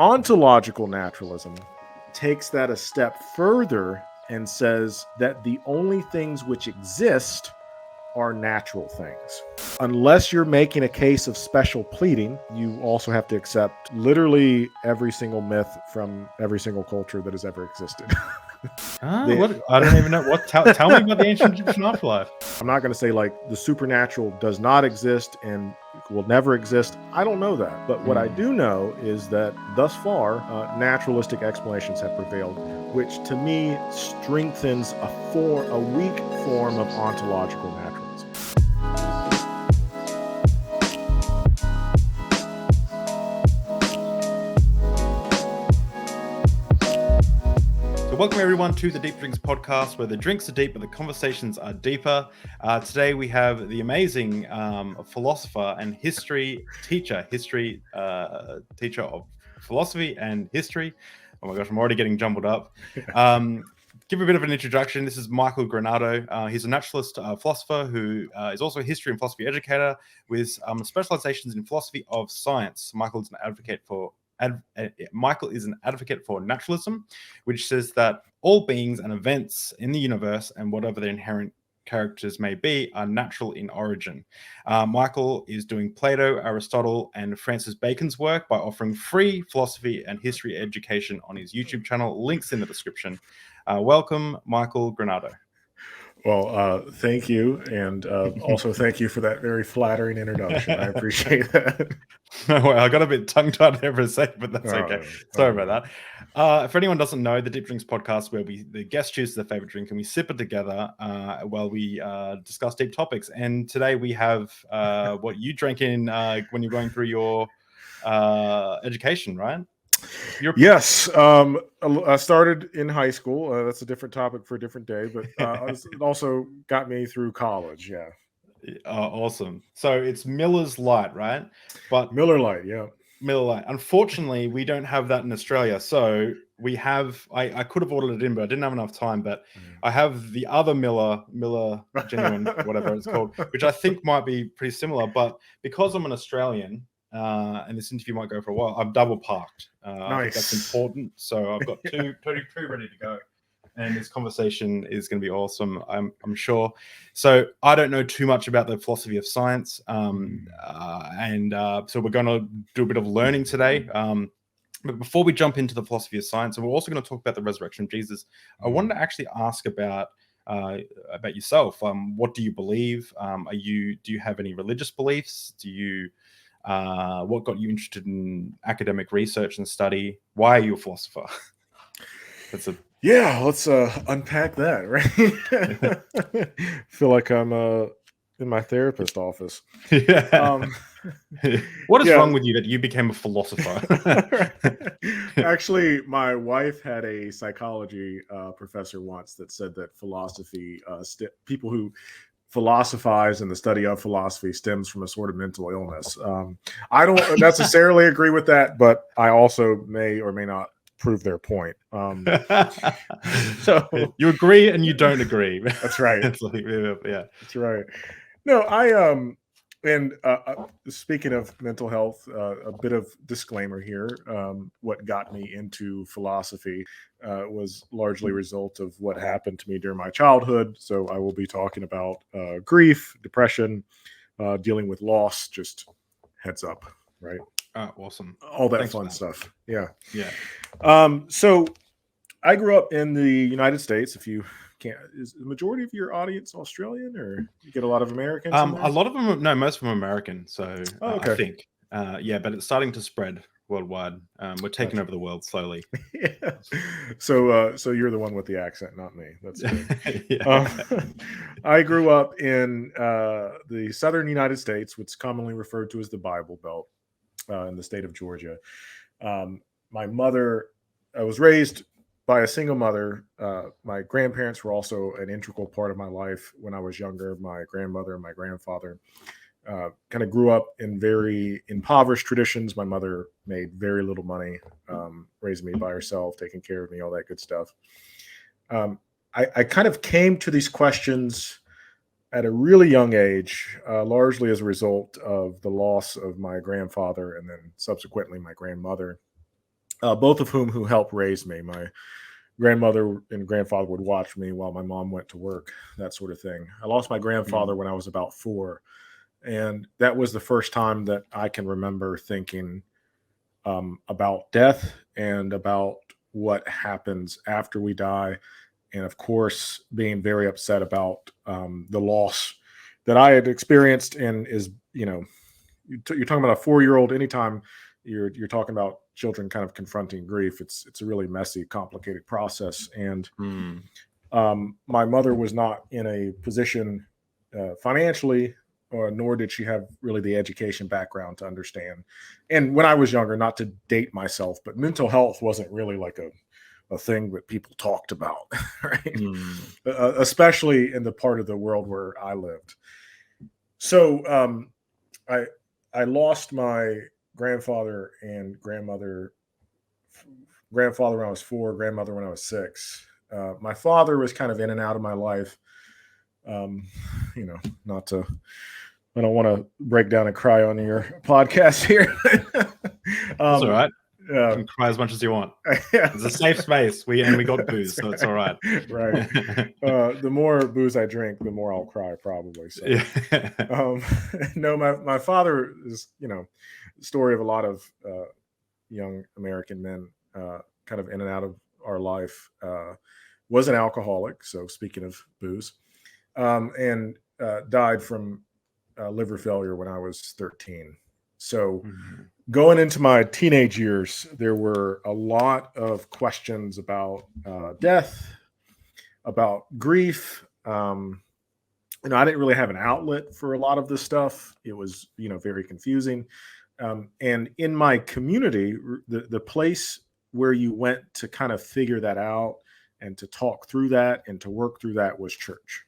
Ontological naturalism takes that a step further and says that the only things which exist are natural things. Unless you're making a case of special pleading, you also have to accept literally every single myth from every single culture that has ever existed. What? I don't even know. What? Tell me about the ancient Egyptian afterlife. I'm not going to say like the supernatural does not exist and will never exist. I don't know that. But what I do know is that thus far, naturalistic explanations have prevailed, which to me strengthens a weak form of ontological naturalism. Welcome everyone to the Deep Drinks podcast, where the drinks are deep but the conversations are deeper. Today we have the amazing philosopher and history teacher of philosophy and history. Oh my gosh, I'm already getting jumbled up. Give a bit of an introduction. This is Michael Granado. He's a naturalist philosopher who is also a history and philosophy educator with specializations in philosophy of science. Michael is an advocate for naturalism, which says that all beings and events in the universe and whatever their inherent characters may be are natural in origin. Michael is doing Plato, Aristotle, and Francis Bacon's work by offering free philosophy and history education on his YouTube channel. Links in the description. Welcome, Michael Granado. Well, thank you. And also thank you for that very flattering introduction. I appreciate that. No, I got a bit tongue-tied there for a second, but that's okay. Sorry about that. If anyone doesn't know, the Deep Drinks podcast, where the guest chooses their favorite drink and we sip it together while we discuss deep topics. And today we have what you drank in when you're going through your education, right? Yes. I started in high school. That's a different topic for a different day, but it also got me through college. Yeah. Awesome. So it's Miller's Light, right? But Miller Light, yeah. Miller Light. Unfortunately, we don't have that in Australia. So we have, I could have ordered it in, but I didn't have enough time. But I have the other Miller Genuine, whatever it's called, which I think might be pretty similar. But because I'm an Australian, and this interview might go for a while, I'm double parked. Nice. I think that's important. So I've got two ready to go. And this conversation is going to be awesome, I'm sure. So I don't know too much about the philosophy of science. So we're going to do a bit of learning today. But before we jump into the philosophy of science, and we're also going to talk about the resurrection of Jesus, I wanted to actually ask about yourself. What do you believe? Do you have any religious beliefs? What got you interested in academic research and study? Why are you a philosopher? Let's unpack that, right? Feel like I'm in my therapist office. Yeah. What is wrong with you that you became a philosopher? Actually, my wife had a psychology professor once that said that philosophy, people who philosophize and the study of philosophy stems from a sort of mental illness. I don't necessarily agree with that, but I also may or may not prove their point. So you agree and you don't agree. That's right. Yeah, that's right. No, and speaking of mental health, a bit of disclaimer here. What got me into philosophy was largely a result of what happened to me during my childhood. So I will be talking about grief, depression, dealing with loss, just heads up, right? Awesome. All that fun stuff. Yeah. Yeah. So I grew up in the United States. If you can't, is the majority of your audience Australian, or you get a lot of Americans? A lot of them, no, most of them are American. So okay. I think, but it's starting to spread worldwide. We're taking over the world slowly. Yeah. So you're the one with the accent, not me. That's good. I grew up in the southern United States, which is commonly referred to as the Bible Belt, in the state of Georgia. My mother, I was raised by a single mother. My grandparents were also an integral part of my life when I was younger. My grandmother and my grandfather kind of grew up in very impoverished traditions. My mother made very little money, raising me by herself, taking care of me, all that good stuff. I kind of came to these questions at a really young age, largely as a result of the loss of my grandfather and then subsequently my grandmother. both of who helped raise me. My grandmother and grandfather would watch me while my mom went to work, that sort of thing. I lost my grandfather when I was about 4. And that was the first time that I can remember thinking about death and about what happens after we die. And of course, being very upset about the loss that I had experienced. And is, you're talking about a 4-year-old. Anytime you're talking about children kind of confronting grief, it's a really messy, complicated process. And my mother was not in a position financially, nor did she have really the education background to understand. And when I was younger, not to date myself, but mental health wasn't really like a thing that people talked about, right? Especially in the part of the world where I lived. So I lost my grandfather and grandmother. Grandfather when I was 4, grandmother when I was 6. My father was kind of in and out of my life. Not to, I don't want to break down and cry on your podcast here. That's all right. You can cry as much as you want. It's a safe space. We got booze, so it's all right. Right. The more booze I drink, the more I'll cry, probably. So. No, my father is, the story of a lot of young American men, kind of in and out of our life. Was an alcoholic. So speaking of booze, and died from liver failure when I was 13. So going into my teenage years, there were a lot of questions about death, about grief. I didn't really have an outlet for a lot of this stuff. It was, very confusing. And in my community, the place where you went to kind of figure that out and to talk through that and to work through that was church.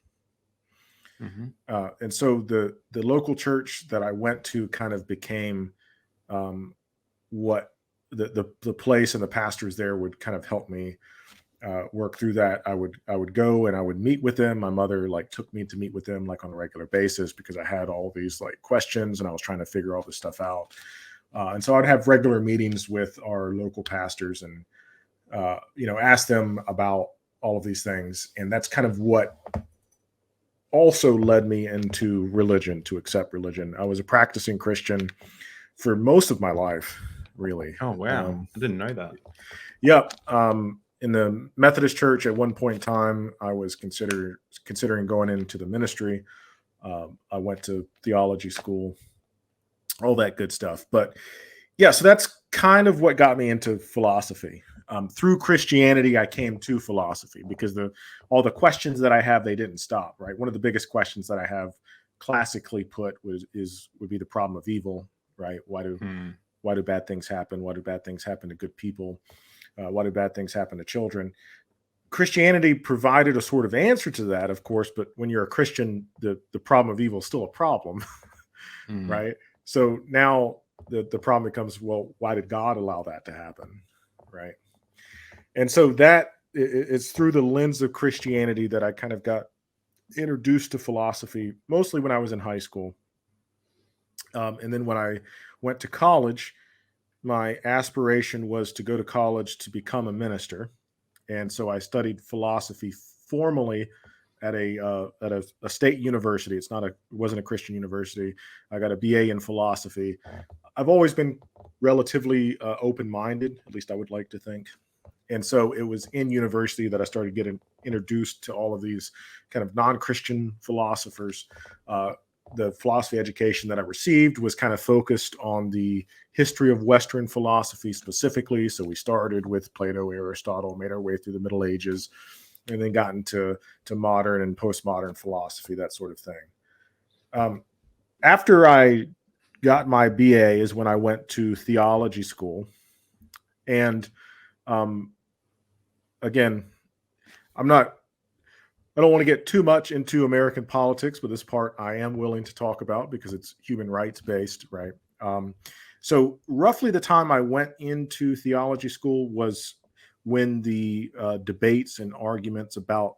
And so the local church that I went to kind of became what the place, and the pastors there would kind of help me work through that. I would go and I would meet with them. My mother took me to meet with them on a regular basis because I had all these questions and I was trying to figure all this stuff out. And so I'd have regular meetings with our local pastors and ask them about all of these things. And that's kind of what also led me into religion, to accept religion. I was a practicing Christian for most of my life, really. Oh, wow. I didn't know that. Yep. In the Methodist Church at one point in time, I was considering going into the ministry. I went to theology school, all that good stuff. But yeah, so that's kind of what got me into philosophy. Through Christianity, I came to philosophy because all the questions that I have, they didn't stop, right? One of the biggest questions that I have, classically put, would be the problem of evil, right? Why do bad things happen? Why do bad things happen to good people? Why do bad things happen to children? Christianity provided a sort of answer to that, of course, but when you're a Christian, the problem of evil is still a problem, right? So now the problem becomes, well, why did God allow that to happen, right? And so that it's through the lens of Christianity that I kind of got introduced to philosophy, mostly when I was in high school. And then when I went to college, my aspiration was to go to college to become a minister. And so I studied philosophy formally at a state university. It wasn't a Christian university. I got a BA in philosophy. I've always been relatively open-minded, at least I would like to think. And so it was in university that I started getting introduced to all of these kind of non-Christian philosophers. The philosophy education that I received was kind of focused on the history of Western philosophy specifically. So we started with Plato, Aristotle, made our way through the Middle Ages, and then got into modern and postmodern philosophy, that sort of thing. After I got my BA is when I went to theology school. And again, I don't want to get too much into American politics, but this part I am willing to talk about because it's human rights based, right? So roughly the time I went into theology school was when the debates and arguments about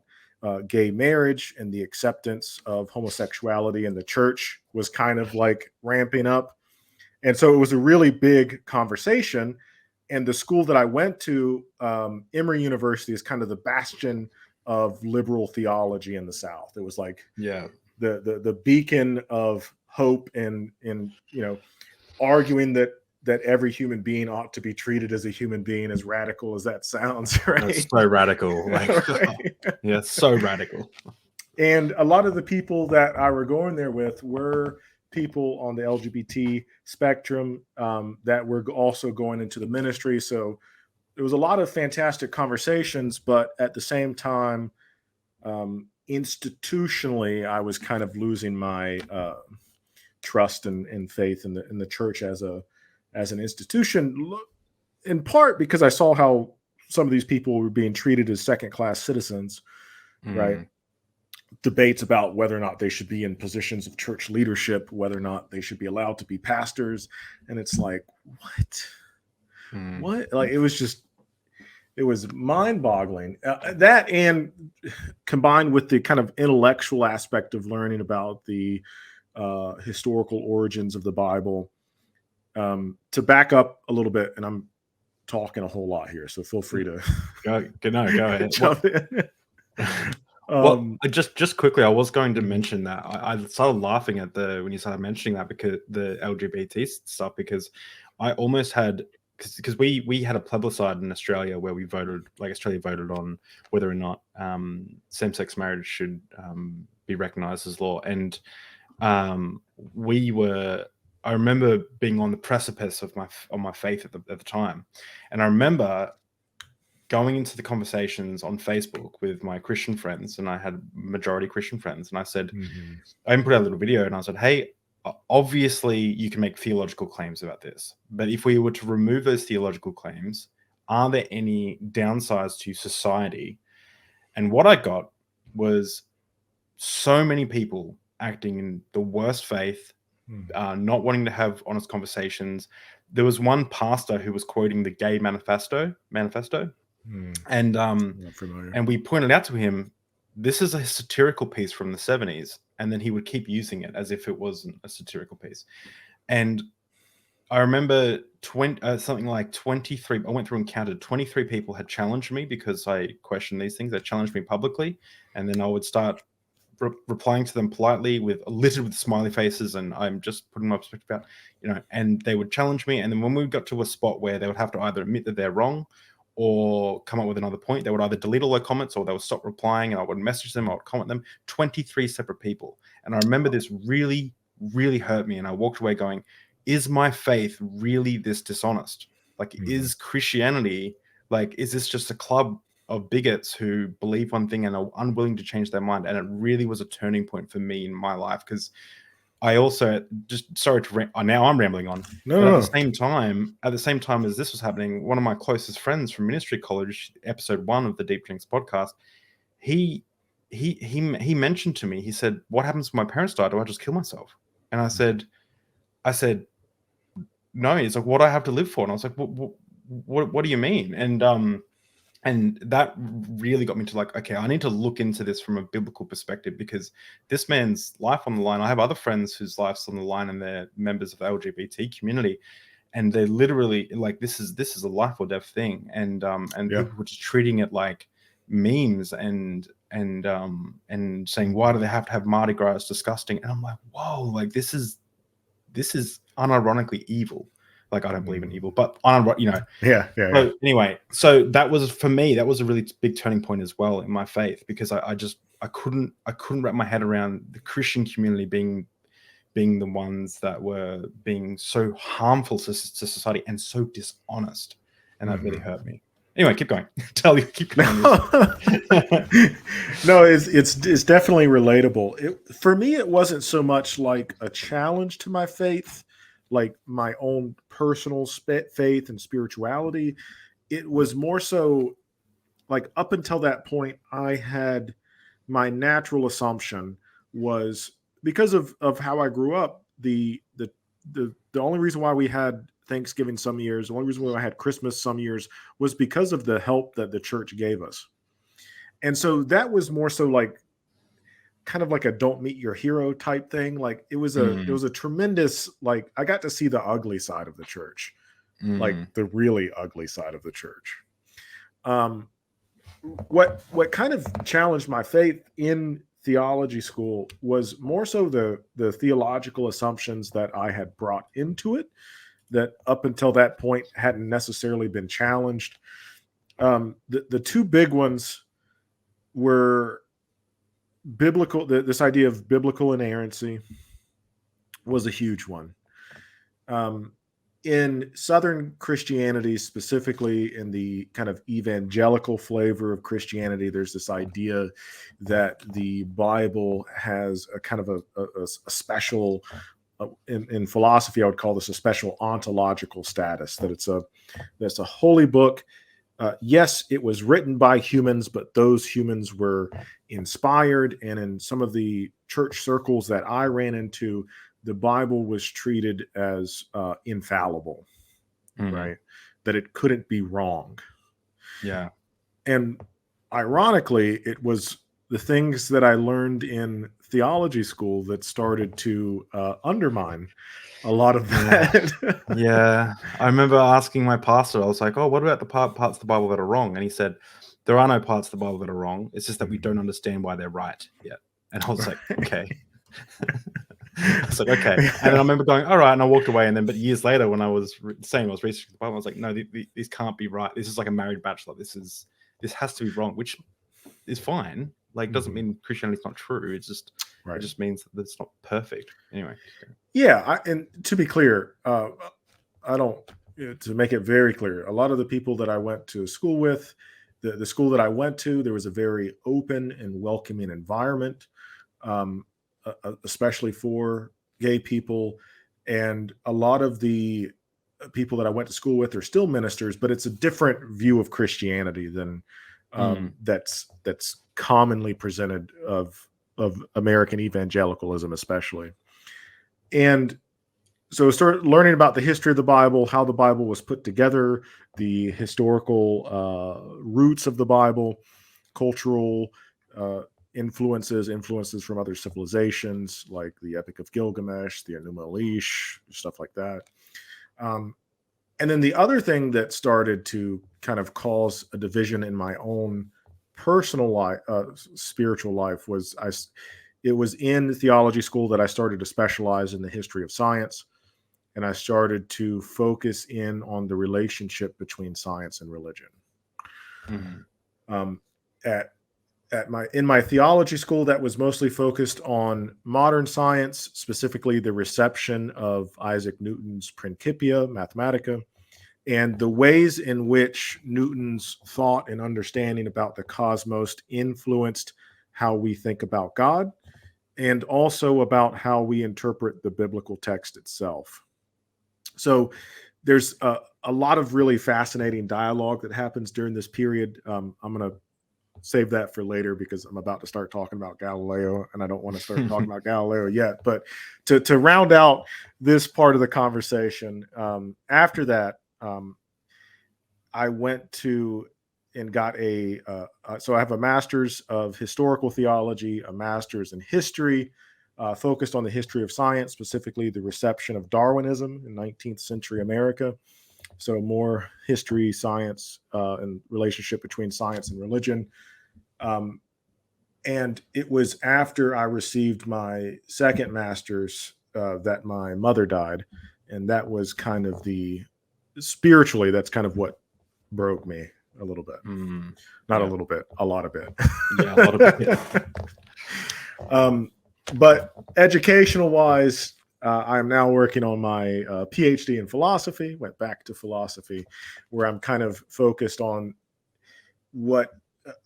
gay marriage and the acceptance of homosexuality in the church was kind of ramping up. And so it was a really big conversation. and the school that I went to, Emory University, is kind of the bastion of liberal theology in the South. It was like the beacon of hope and arguing that every human being ought to be treated as a human being, as radical as that sounds, right? That's so radical. Like, right. Yeah, so radical. And a lot of the people that I were going there with were people on the LGBT spectrum that were also going into the ministry. So there was a lot of fantastic conversations, but at the same time, institutionally, I was kind of losing my trust and faith in the church as an institution, in part because I saw how some of these people were being treated as second-class citizens, right? Debates about whether or not they should be in positions of church leadership, whether or not they should be allowed to be pastors. And it's like, what? Like, it was mind-boggling. That, and combined with the kind of intellectual aspect of learning about the historical origins of the Bible. To back up a little bit, and I'm talking a whole lot here, so feel free to go ahead. jump in. Well, just quickly, I was going to mention that I started laughing at when you started mentioning that, because the LGBT stuff, because I almost had, because we had a plebiscite in Australia where Australia voted on whether or not same-sex marriage should be recognized as law, and I remember being on the precipice of my faith at the time, and I remember going into the conversations on Facebook with my Christian friends, and I had majority Christian friends, and I said, I put out a little video, and I said, hey, obviously you can make theological claims about this, but if we were to remove those theological claims, are there any downsides to society? And what I got was so many people acting in the worst faith, not wanting to have honest conversations. There was one pastor who was quoting the Gay Manifesto, and we pointed out to him, this is a satirical piece from the 70s, and then he would keep using it as if it wasn't a satirical piece. And I remember something like 23, I went through and counted, 23 people had challenged me because I questioned these things. They challenged me publicly, and then I would start replying to them politely littered with smiley faces, and I'm just putting my perspective out, and they would challenge me. And then when we got to a spot where they would have to either admit that they're wrong or come up with another point, they would either delete all their comments or they would stop replying, and I would message them, I would comment them. 23 separate people. And I remember this really, really hurt me, and I walked away going, is my faith really this dishonest? Like, is Christianity, like, is this just a club of bigots who believe one thing and are unwilling to change their mind? And it really was a turning point for me in my life, because I also now I'm rambling on. At the same time as this was happening, one of my closest friends from ministry college, episode 1 of the Deep Drinks podcast, he mentioned to me, he said, what happens if my parents die? Do I just kill myself? And I said, no. He's like, what do I have to live for? And I was like, what do you mean? And that really got me to like, okay, I need to look into this from a biblical perspective, because this man's life on the line. I have other friends whose life's on the line, and they're members of the LGBT community, and they're literally like, this is a life or death thing. And people were just treating it like memes and saying, why do they have to have Mardi Gras? It's disgusting. And I'm like, whoa, like this is unironically evil. Like, I don't believe in evil, but So anyway, so that was, for me, that was a really big turning point as well in my faith, because I couldn't wrap my head around the Christian community being the ones that were being so harmful to society and so dishonest, and that really hurt me. Anyway, keep going. Keep going. No, it's definitely relatable. For me, it wasn't so much like a challenge to my faith, like my own personal faith and spirituality. It was more so like, up until that point, I had my natural assumption was, because of how I grew up, the only reason why we had Thanksgiving some years, the only reason why I had Christmas some years, was because of the help that the church gave us. And so that was more so like, kind of like a don't meet your hero type thing. Like, it was a tremendous, like, I got to see the ugly side of the church, like the really ugly side of the church. What kind of challenged my faith in theology school was more so the theological assumptions that I had brought into it, that up until that point hadn't necessarily been challenged. The two big ones were biblical. This idea of biblical inerrancy was a huge one. In Southern Christianity, specifically in the kind of evangelical flavor of Christianity, there's this idea that the Bible has a kind of a special, in philosophy, I would call this a special ontological status, that it's a holy book. Yes, it was written by humans, but those humans were inspired. And in some of the church circles that I ran into, the Bible was treated as infallible, right? That it couldn't be wrong. Yeah. And ironically, it was the things that I learned in theology school that started to undermine a lot of that. Yeah. I remember asking my pastor, I was like, oh, what about the parts of the Bible that are wrong? And he said, there are no parts of the Bible that are wrong. It's just that we don't understand why they're right yet. And I was like, okay. I was like, okay. And then I remember going, all right. And I walked away. And then, but years later, when I was saying I was researching the Bible, I was like, no, these can't be right. This is like a married bachelor. This has to be wrong, which is fine. Like, doesn't mean Christianity is not true. It's just, it just means that it's not perfect. Anyway. Yeah. And to be clear, I don't, to make it very clear, a lot of the people that I went to school with, the school that I went to, there was a very open and welcoming environment. Especially for gay people. And a lot of the people that I went to school with are still ministers, but it's a different view of Christianity than that's commonly presented of American evangelicalism, especially. And so I started learning about the history of the Bible, how the Bible was put together, the historical roots of the Bible, cultural influences from other civilizations, like the Epic of Gilgamesh, the Enuma Elish, stuff like that. And then the other thing that started to kind of cause a division in my own personal life, spiritual life, was it was in theology school that I started to specialize in the history of science, and I started to focus in on the relationship between science and religion. In my theology school, that was mostly focused on modern science, specifically the reception of Isaac Newton's Principia Mathematica, and the ways in which Newton's thought and understanding about the cosmos influenced how we think about God, and also about how we interpret the biblical text itself. So there's a lot of really fascinating dialogue that happens during this period. I'm going to save that for later because I'm about to start talking about Galileo, and I don't want to start talking about Galileo yet. But to round out this part of the conversation, after that, I went to and got so I have a master's of historical theology, a master's in history, focused on the history of science, specifically the reception of Darwinism in 19th century America. So more history, science, and relationship between science and religion. And it was after I received my second master's that my mother died. And that was kind of spiritually, that's kind of what broke me a little bit. Not a little bit, a lot of it. Yeah, a lot of it. But educational wise, I'm now working on my PhD in philosophy, went back to philosophy, where I'm kind of focused on what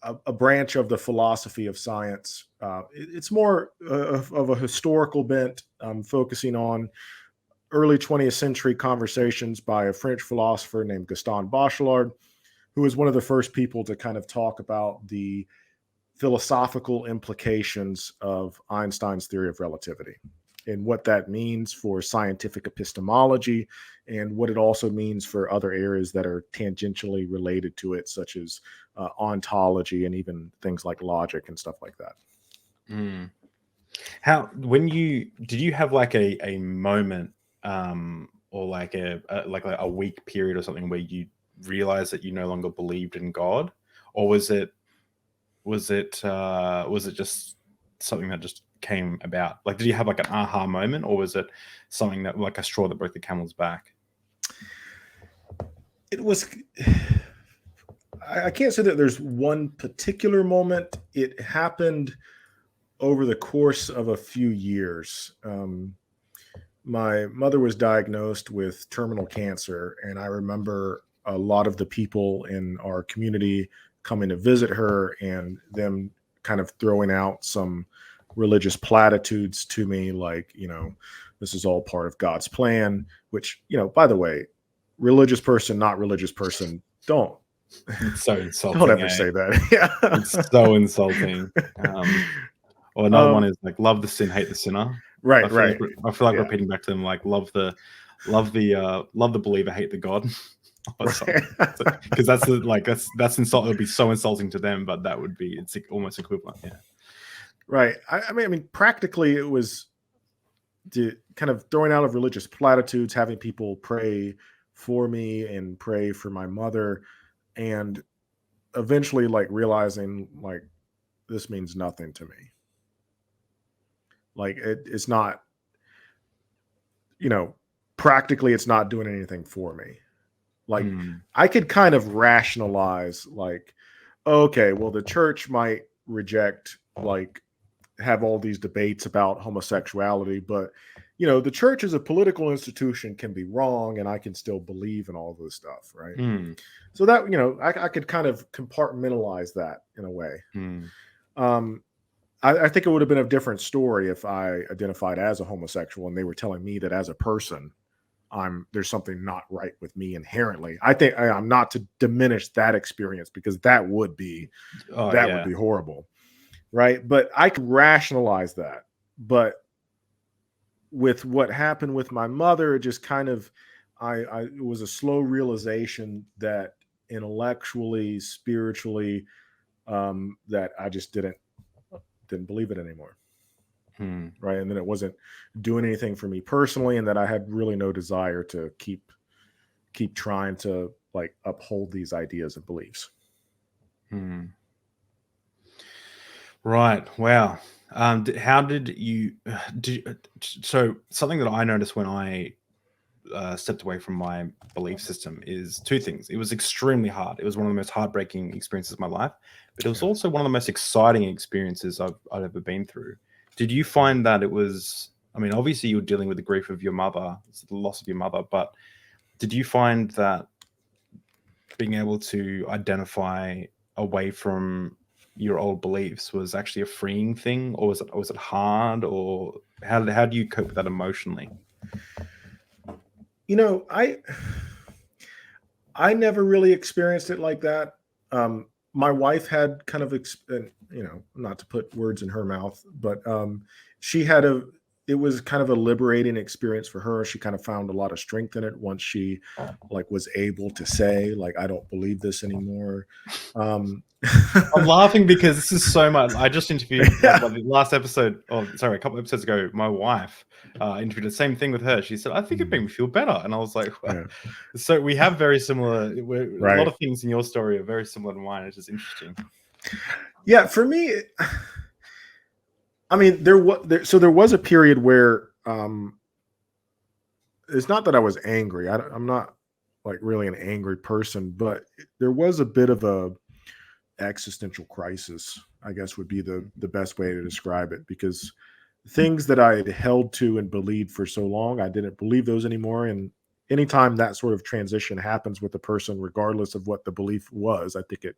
a branch of the philosophy of science. It's more of a historical bent. I'm focusing on early 20th century conversations by a French philosopher named Gaston Bachelard, who was one of the first people to kind of talk about the philosophical implications of Einstein's theory of relativity and what that means for scientific epistemology and what it also means for other areas that are tangentially related to it, such as ontology and even things like logic and stuff like that. Did you have like a moment or like a week period or something where you realized that you no longer believed in God, or was it just something that just came about? Like, did you have like an aha moment, or was it something that, like a straw that broke the camel's back? It was, I can't say that there's one particular moment. It happened over the course of a few years. My mother was diagnosed with terminal cancer, and I remember a lot of the people in our community coming to visit her and them kind of throwing out some religious platitudes to me, like, this is all part of God's plan, which, by the way, religious person, not religious person, don't. It's so insulting. Don't ever say that. Yeah. It's so insulting. Or another one is like, love the sin, hate the sinner. Right, I feel like repeating back to them, like, love the believer, hate the God. Because that's insult. It would be so insulting to them, but it's almost equivalent. Yeah. Right. I mean, practically it was kind of throwing out of religious platitudes, having people pray for me and pray for my mother, and eventually like realizing like this means nothing to me. Like it's not, practically it's not doing anything for me. Like I could kind of rationalize like, okay, well, the church might reject, like, have all these debates about homosexuality, but the church as a political institution can be wrong, and I can still believe in all this stuff, right? So that I could kind of compartmentalize that in a way. I think it would have been a different story if I identified as a homosexual and they were telling me that as a person there's something not right with me inherently. I think I'm not to diminish that experience, because that would be would be horrible. Right. But I could rationalize that. But with what happened with my mother, it just kind of, it was a slow realization that intellectually, spiritually, that I just didn't believe it anymore. Right. And then it wasn't doing anything for me personally, and that I had really no desire to keep trying to like uphold these ideas and beliefs. Right. Wow. How did you so something that I noticed when I stepped away from my belief system is two things. It was extremely hard. It was one of the most heartbreaking experiences of my life, but it was also one of the most exciting experiences I've ever been through. Did you find that it was, I mean, obviously you were dealing with the grief of your mother, the loss of your mother, but did you find that being able to identify away from your old beliefs was actually a freeing thing, or was it hard, or how do you cope with that emotionally? I never really experienced it like that. My wife had kind of, not to put words in her mouth, but she had it was kind of a liberating experience for her. She kind of found a lot of strength in it once she like was able to say like, I don't believe this anymore. I'm laughing because this is so much. I just interviewed the last episode, a couple episodes ago, my wife interviewed the same thing with her. She said, I think it made me feel better. And I was like, well, so we have very similar, a lot of things in your story are very similar to mine. It's just interesting. Yeah, for me, I mean, there was a period where it's not that I was angry. I'm not like really an angry person, but there was a bit of a existential crisis, I guess would be the best way to describe it, because things that I had held to and believed for so long, I didn't believe those anymore. And anytime that sort of transition happens with a person, regardless of what the belief was, I think it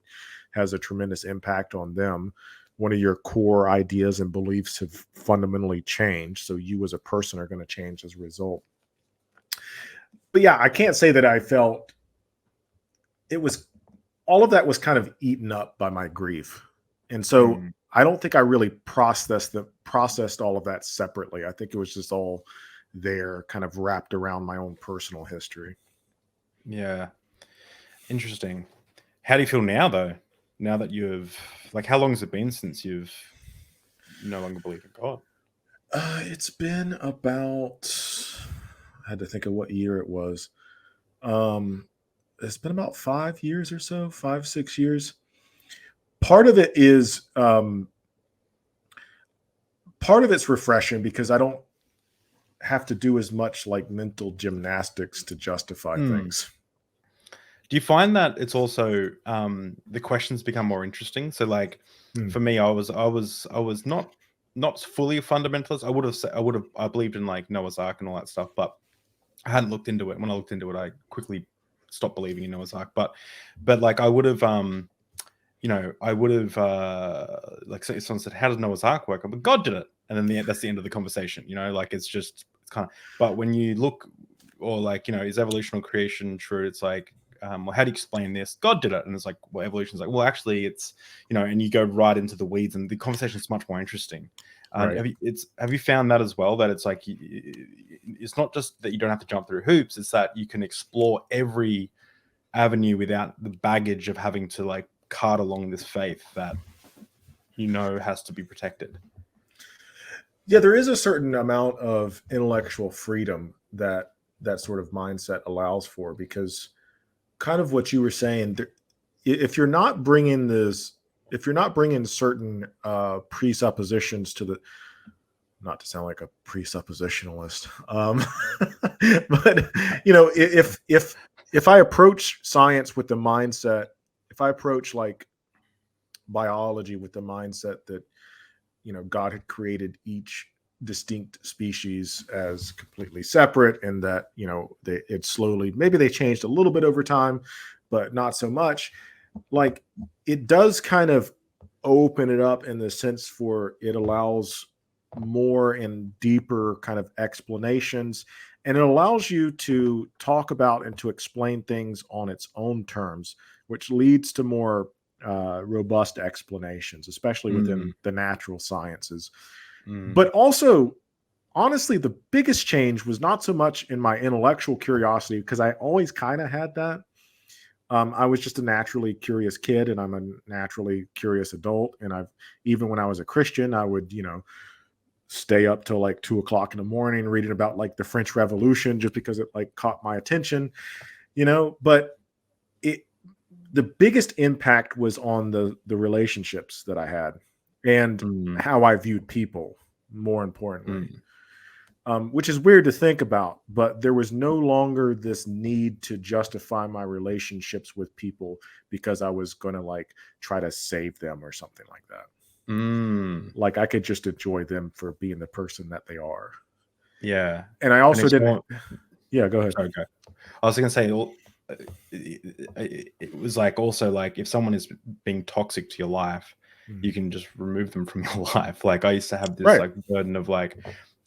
has a tremendous impact on them. One of your core ideas and beliefs have fundamentally changed. So you as a person are going to change as a result. But yeah, I can't say that I felt it was, all of that was kind of eaten up by my grief. And so I don't think I really processed all of that separately. I think it was just all there, kind of wrapped around my own personal history. Yeah. Interesting. How do you feel now, though? Now that you've, like, how long has it been since you've no longer believed in God? It's been about, had to think of what year it was. It's been about 5 years or so, 5, 6 years. Part of it is, part of it's refreshing because I don't have to do as much like mental gymnastics to justify things. Do you find that it's also the questions become more interesting? So like for me, I was not fully a fundamentalist. I believed in like Noah's Ark and all that stuff, but I hadn't looked into it. When I looked into it, I quickly stopped believing in Noah's Ark. But like I would have like if someone said, how does Noah's Ark work? I'm like, God did it. And then that's the end of the conversation, like it's kind of, but when you look, or like, is evolution or creation true? It's like, well, how do you explain this? God did it. And it's like, well, evolution is like, well, actually it's, and you go right into the weeds and the conversation is much more interesting. Right. Have you found that as well? That it's like, it's not just that you don't have to jump through hoops. It's that you can explore every avenue without the baggage of having to like cart along this faith that has to be protected. Yeah, there is a certain amount of intellectual freedom that sort of mindset allows for, because kind of what you were saying, if you're not bringing certain presuppositions to the, not to sound like a presuppositionalist, but if I approach science with the mindset, if I approach like biology with the mindset that God had created each distinct species as completely separate, and that it slowly, maybe they changed a little bit over time, but not so much. Like, it does kind of open it up in the sense for it allows more and deeper kind of explanations, and it allows you to talk about and to explain things on its own terms, which leads to more robust explanations, especially within the natural sciences. But also, honestly, the biggest change was not so much in my intellectual curiosity, because I always kind of had that. I was just a naturally curious kid, and I'm a naturally curious adult. And even when I was a Christian, I would, stay up till like 2:00 in the morning reading about like the French Revolution, just because it like caught my attention, but the biggest impact was on the relationships that I had, and how I viewed people, more importantly, which is weird to think about, but there was no longer this need to justify my relationships with people because I was going to like try to save them or something like that. Like, I could just enjoy them for being the person that they are. Yeah. And I also didn't. Yeah, go ahead. Okay. I was going to say, it was like also like if someone is being toxic to your life, you can just remove them from your life. Like, I used to have this like burden of like,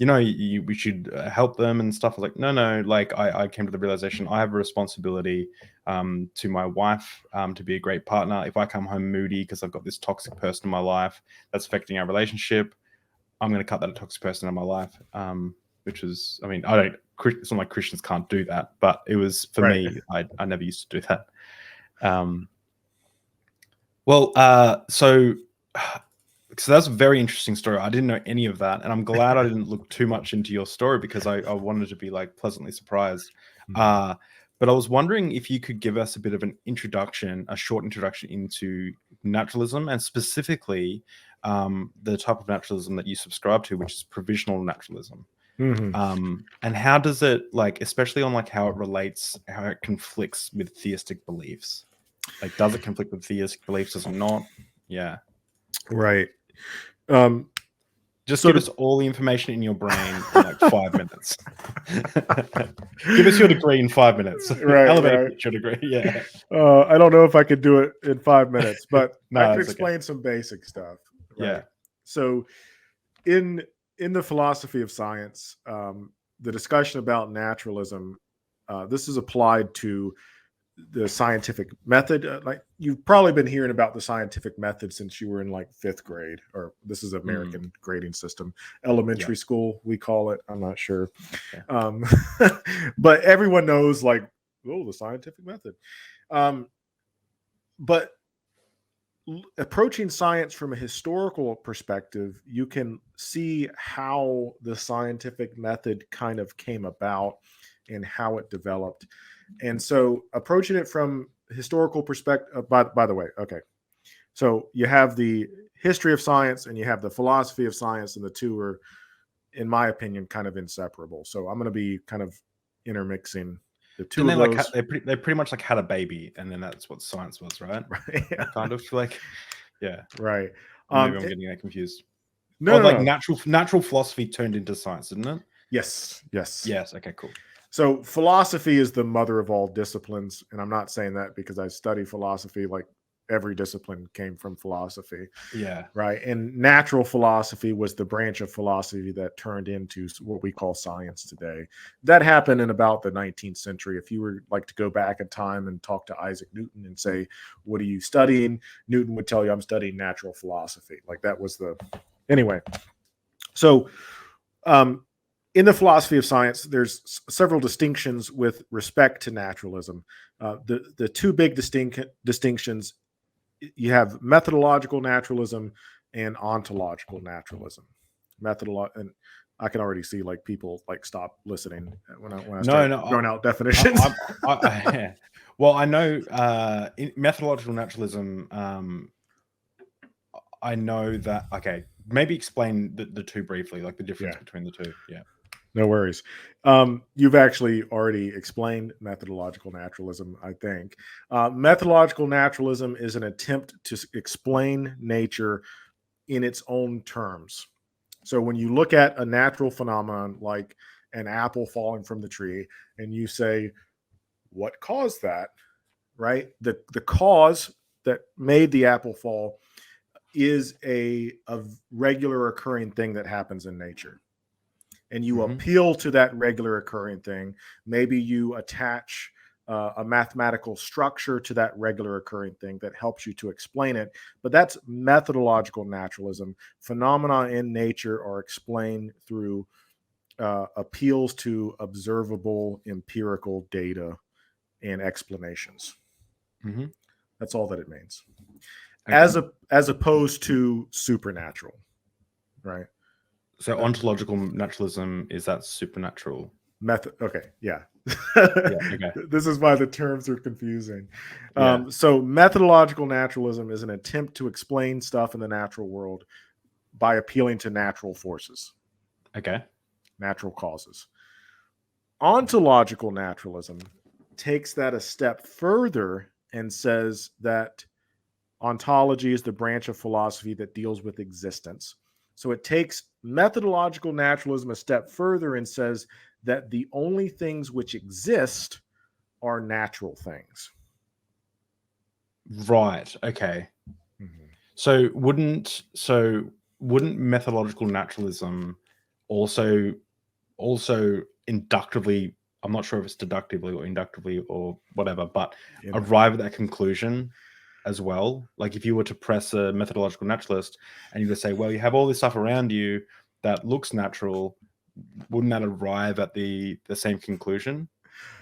we should help them and stuff. I was like, no. Like, I came to the realization I have a responsibility to my wife to be a great partner. If I come home moody because I've got this toxic person in my life that's affecting our relationship, I'm going to cut that toxic person in my life. Which was, I mean, it's not like Christians can't do that, but it was for me. I never used to do that. So that's a very interesting story. I didn't know any of that, and I'm glad I didn't look too much into your story, because I wanted to be like pleasantly surprised. But I was wondering if you could give us a bit of a short introduction into naturalism, and specifically the type of naturalism that you subscribe to, which is provisional naturalism. And how does it, like, especially on like how it conflicts with theistic beliefs? Like, does it conflict with theistic beliefs? Does it not? Yeah. Right. Just give us all the information in your brain in like 5 minutes. Give us your degree in 5 minutes. Elevator pitch your degree. Yeah. I don't know if I could do it in 5 minutes, but I can explain some basic stuff. Right? Yeah. So in the philosophy of science, the discussion about naturalism, this is applied to the scientific method. Like, you've probably been hearing about the scientific method since you were in like 5th grade, or this is American grading system, elementary school, we call it. I'm not sure. But everyone knows like, the scientific method. But approaching science from a historical perspective, you can see how the scientific method kind of came about and how it developed. And so approaching it from historical perspective, by the way, okay. So you have the history of science and you have the philosophy of science, and the two are, in my opinion, kind of inseparable. So I'm going to be kind of intermixing the two of those. They pretty much like had a baby, and then that's what science was, right? Right. Yeah. Kind of like, yeah. Right. Maybe I'm getting that confused. No, like no. Natural philosophy turned into science, didn't it? Yes. Okay, cool. So philosophy is the mother of all disciplines, and I'm not saying that because I study philosophy. Like every discipline came from philosophy. Yeah. Right. And natural philosophy was the branch of philosophy that turned into what we call science today. That happened in about the 19th century. If you were like to go back in time and talk to Isaac Newton and say, what are you studying? Newton would tell you, I'm studying natural philosophy. Like that was anyway. So in the philosophy of science, there's several distinctions with respect to naturalism. The two big distinctions, you have methodological naturalism and ontological naturalism. And I can already see like people like stop listening when I start throwing out definitions. Well, I know in methodological naturalism, I know that. Okay, maybe explain the two briefly, like the difference between the two. Yeah. No worries. You've actually already explained methodological naturalism, I think. Methodological naturalism is an attempt to explain nature in its own terms. So when you look at a natural phenomenon like an apple falling from the tree and you say, what caused that? Right? The cause that made the apple fall is a regular occurring thing that happens in nature. And you appeal to that regular occurring thing. Maybe you attach a mathematical structure to that regular occurring thing that helps you to explain it. But that's methodological naturalism. Phenomena in nature are explained through appeals to observable empirical data and explanations. That's all that it means. Okay. As opposed to supernatural, right? So ontological naturalism, is that supernatural? Okay, yeah. Okay. This is why the terms are confusing. So methodological naturalism is an attempt to explain stuff in the natural world by appealing to natural forces. Okay. Natural causes. Ontological naturalism takes that a step further and says that ontology is the branch of philosophy that deals with existence. So it takes methodological naturalism a step further and says that the only things which exist are natural things. Right. Okay. So wouldn't methodological naturalism also inductively, I'm not sure if it's deductively or inductively or whatever, but arrive at that conclusion as well? Like if you were to press a methodological naturalist and you were to say, well, you have all this stuff around you that looks natural, wouldn't that arrive at the same conclusion?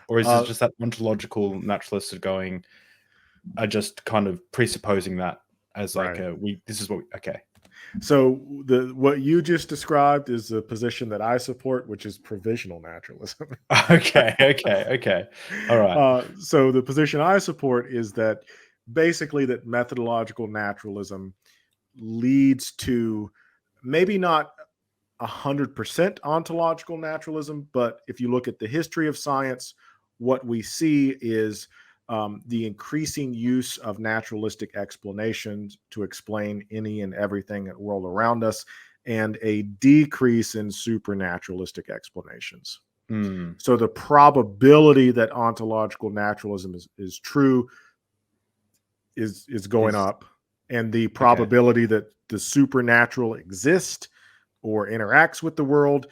Or is it just that ontological naturalists are just kind of presupposing that as like okay. So what you just described is the position that I support, which is provisional naturalism. Okay. All right. So the position I support is that basically that methodological naturalism leads to maybe not 100% ontological naturalism, but if you look at the history of science, what we see is the increasing use of naturalistic explanations to explain any and everything in the world around us, and a decrease in supernaturalistic explanations. So the probability that ontological naturalism is true is going up, and the probability that the supernatural exists or interacts with the world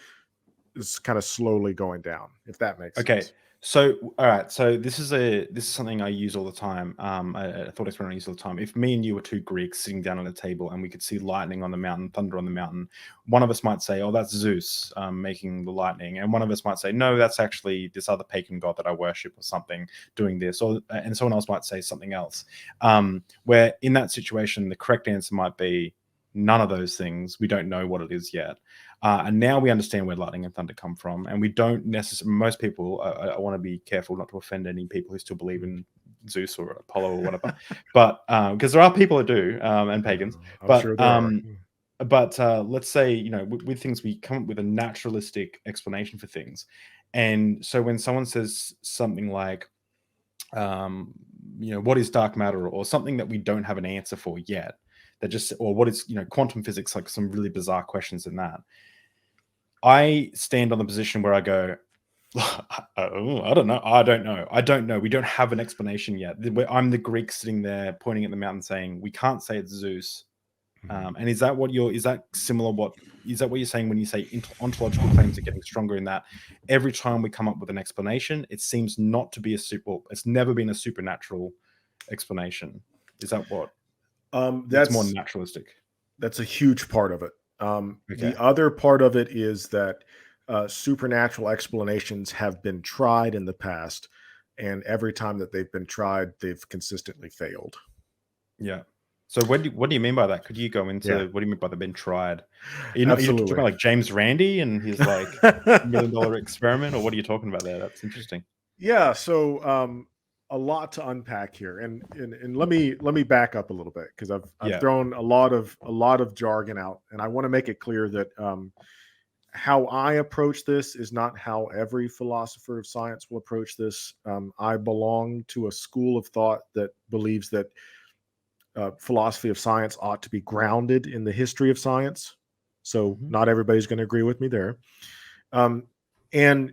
is kind of slowly going down, if that makes sense. So, all right. So this is something I use all the time. I thought experiment I use all the time. If me and you were two Greeks sitting down at a table and we could see lightning on the mountain, thunder on the mountain, one of us might say, "Oh, that's Zeus making the lightning," and one of us might say, "No, that's actually this other pagan god that I worship or something doing this," and someone else might say something else. Where in that situation, the correct answer might be None of those things. We don't know what it is yet. And now we understand where lightning and thunder come from. And we don't necessarily, most people, I want to be careful not to offend any people who still believe in Zeus or Apollo or whatever, but because there are people who do, and pagans. I'm sure there are. But let's say, with things, we come up with a naturalistic explanation for things. And so when someone says something like, what is dark matter, or something that we don't have an answer for yet, or what is, quantum physics, like some really bizarre questions in that, I stand on the position where I go, I don't know. We don't have an explanation yet. I'm the Greek sitting there pointing at the mountain saying, we can't say it's Zeus. And is that what you're saying when you say ontological claims are getting stronger, in that every time we come up with an explanation, it seems not to be it's never been a supernatural explanation? Is that what? That's more naturalistic. That's a huge part of it. The other part of it is that supernatural explanations have been tried in the past, and every time that they've been tried, they've consistently failed. Yeah. So what do you mean by that? Could you go into what do you mean by they've been tried? You're talking about like James Randi and his like $1 million experiment, or what are you talking about there? That's interesting. Yeah. So a lot to unpack here, and let me back up a little bit, because I've thrown a lot of jargon out, and I want to make it clear that how I approach this is not how every philosopher of science will approach this. I belong to a school of thought that believes that philosophy of science ought to be grounded in the history of science. So not everybody's going to agree with me there. And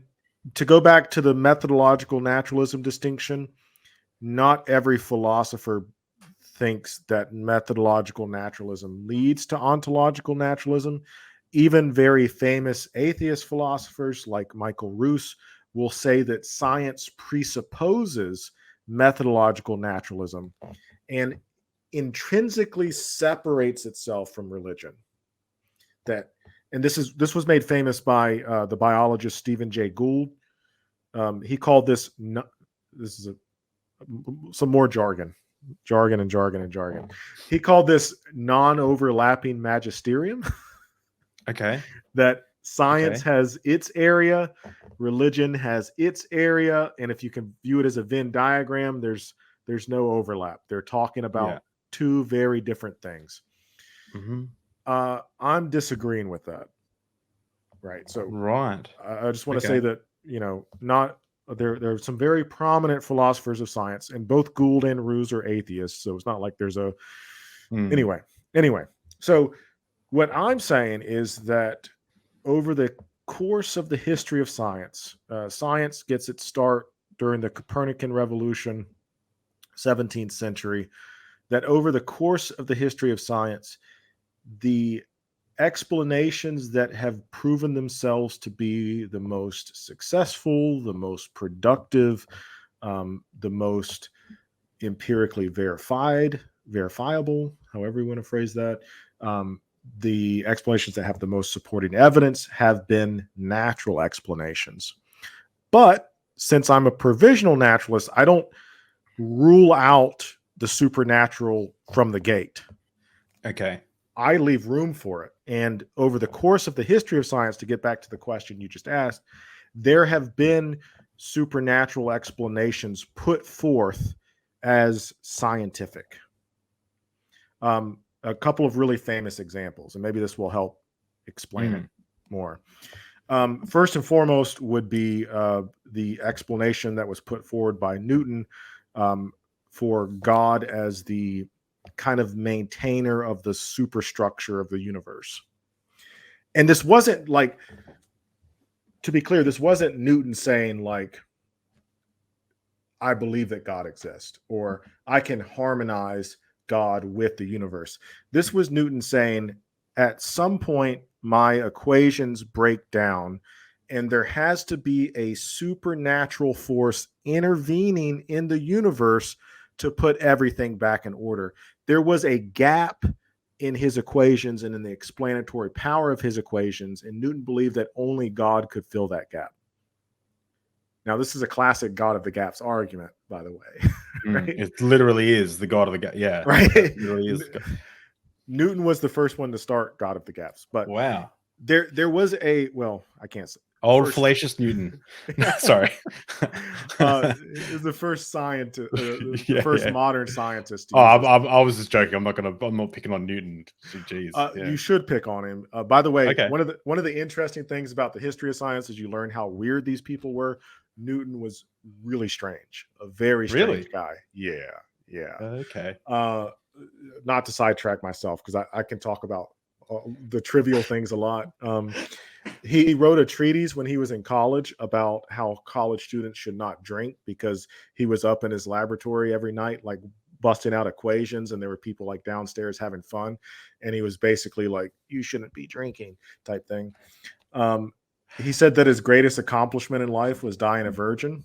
to go back to the methodological naturalism distinction, not every philosopher thinks that methodological naturalism leads to ontological naturalism. Even very famous atheist philosophers like Michael Ruse will say that science presupposes methodological naturalism and intrinsically separates itself from religion. And this was made famous by the biologist Stephen Jay Gould. He called this is some more jargon. He called this non-overlapping magisterium. Okay. That science has its area, religion has its area, and if you can view it as a Venn diagram, there's no overlap. They're talking about two very different things. I'm disagreeing with that. Right. So I just want to say that, there are some very prominent philosophers of science, and both Gould and Ruse are atheists. So it's not like there's anyway. So what I'm saying is that over the course of the history of science, science gets its start during the Copernican Revolution, 17th century, that over the course of the history of science, the explanations that have proven themselves to be the most successful, the most productive, the most empirically verifiable, however you want to phrase that, the explanations that have the most supporting evidence have been natural explanations. But since I'm a provisional naturalist, I don't rule out the supernatural from the gate. Okay. I leave room for it. And over the course of the history of science, to get back to the question you just asked, there have been supernatural explanations put forth as scientific. A couple of really famous examples, and maybe this will help explain it more. First and foremost would be the explanation that was put forward by Newton for God as the kind of maintainer of the superstructure of the universe. And this wasn't like, to be clear, this wasn't Newton saying like, I believe that God exists, or I can harmonize God with the universe. This was Newton saying, at some point, my equations break down, and there has to be a supernatural force intervening in the universe to put everything back in order. There was a gap in his equations and in the explanatory power of his equations, and Newton believed that only God could fill that gap. Now, this is a classic God of the gaps argument, by the way. Right? It literally is the God of the gap. Yeah. Right. It literally is. Newton was the first one to start God of the Gaps, but wow, there was I can't say old fallacious Newton. Sorry, is the first scientist, the Yeah, first yeah. modern scientist. To Oh, use this. I was just joking. I'm not picking on Newton. Jeez. Yeah. You should pick on him. By the way, Okay. one of the interesting things about the history of science is you learn how weird these people were. Newton was really strange, a very strange Really? guy. Yeah, yeah. Okay. Not to sidetrack myself, because I can talk about the trivial things a lot. He wrote a treatise when he was in college about how college students should not drink, because he was up in his laboratory every night, like busting out equations, and there were people like downstairs having fun, and he was basically like, you shouldn't be drinking type thing. He said that his greatest accomplishment in life was dying a virgin.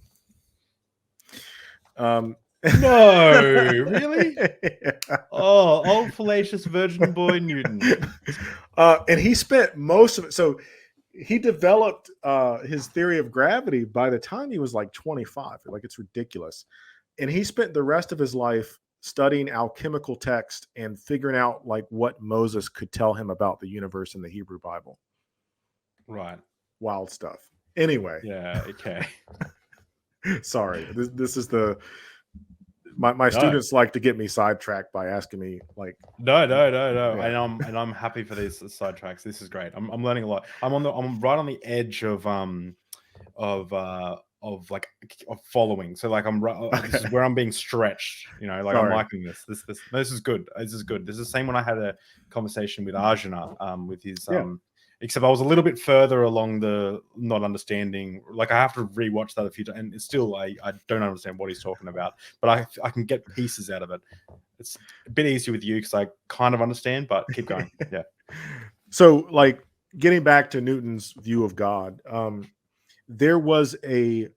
No, really? Yeah. Oh, old fallacious virgin boy Newton. And he spent most of it. So he developed his theory of gravity by the time he was like 25. Like, it's ridiculous. And he spent the rest of his life studying alchemical text and figuring out like what Moses could tell him about the universe in the Hebrew Bible. Right. Wild stuff. Anyway. Yeah. Okay. Sorry. This is the my students like to get me sidetracked by asking me like no. Yeah. And I'm happy for these sidetracks. This is great. I'm learning a lot. I'm right on the edge of following. So like this is where I'm being stretched. You know, like, Sorry. I'm liking this. This is good. This is good. This is the same when I had a conversation with Arjuna, with his except I was a little bit further along the not understanding. Like, I have to rewatch that a few times, and it's still I don't understand what he's talking about, but I can get pieces out of it. It's a bit easier with you because I kind of understand, but keep going. Yeah. So, like, getting back to Newton's view of God, there was a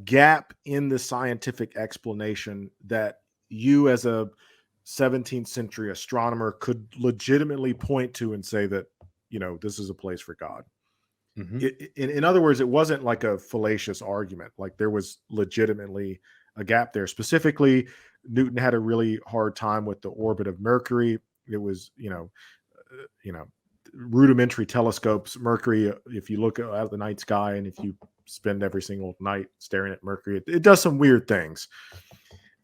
gap in the scientific explanation that you, as a 17th century astronomer, could legitimately point to and say that, you know, this is a place for God. Mm-hmm. In other words, it wasn't like a fallacious argument. Like, there was legitimately a gap there. Specifically, Newton had a really hard time with the orbit of Mercury. It was, rudimentary telescopes. Mercury, if you look at the night sky and if you spend every single night staring at Mercury, it does some weird things.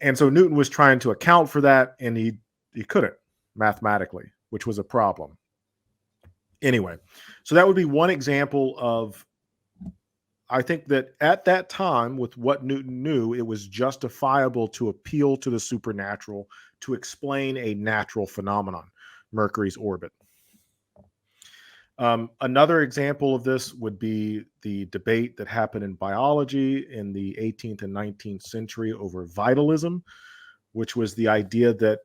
And so Newton was trying to account for that, and he couldn't mathematically, which was a problem. Anyway, so that would be one example of, I think that at that time, with what Newton knew, it was justifiable to appeal to the supernatural to explain a natural phenomenon, Mercury's orbit. Another example of this would be the debate that happened in biology in the 18th and 19th century over vitalism, which was the idea that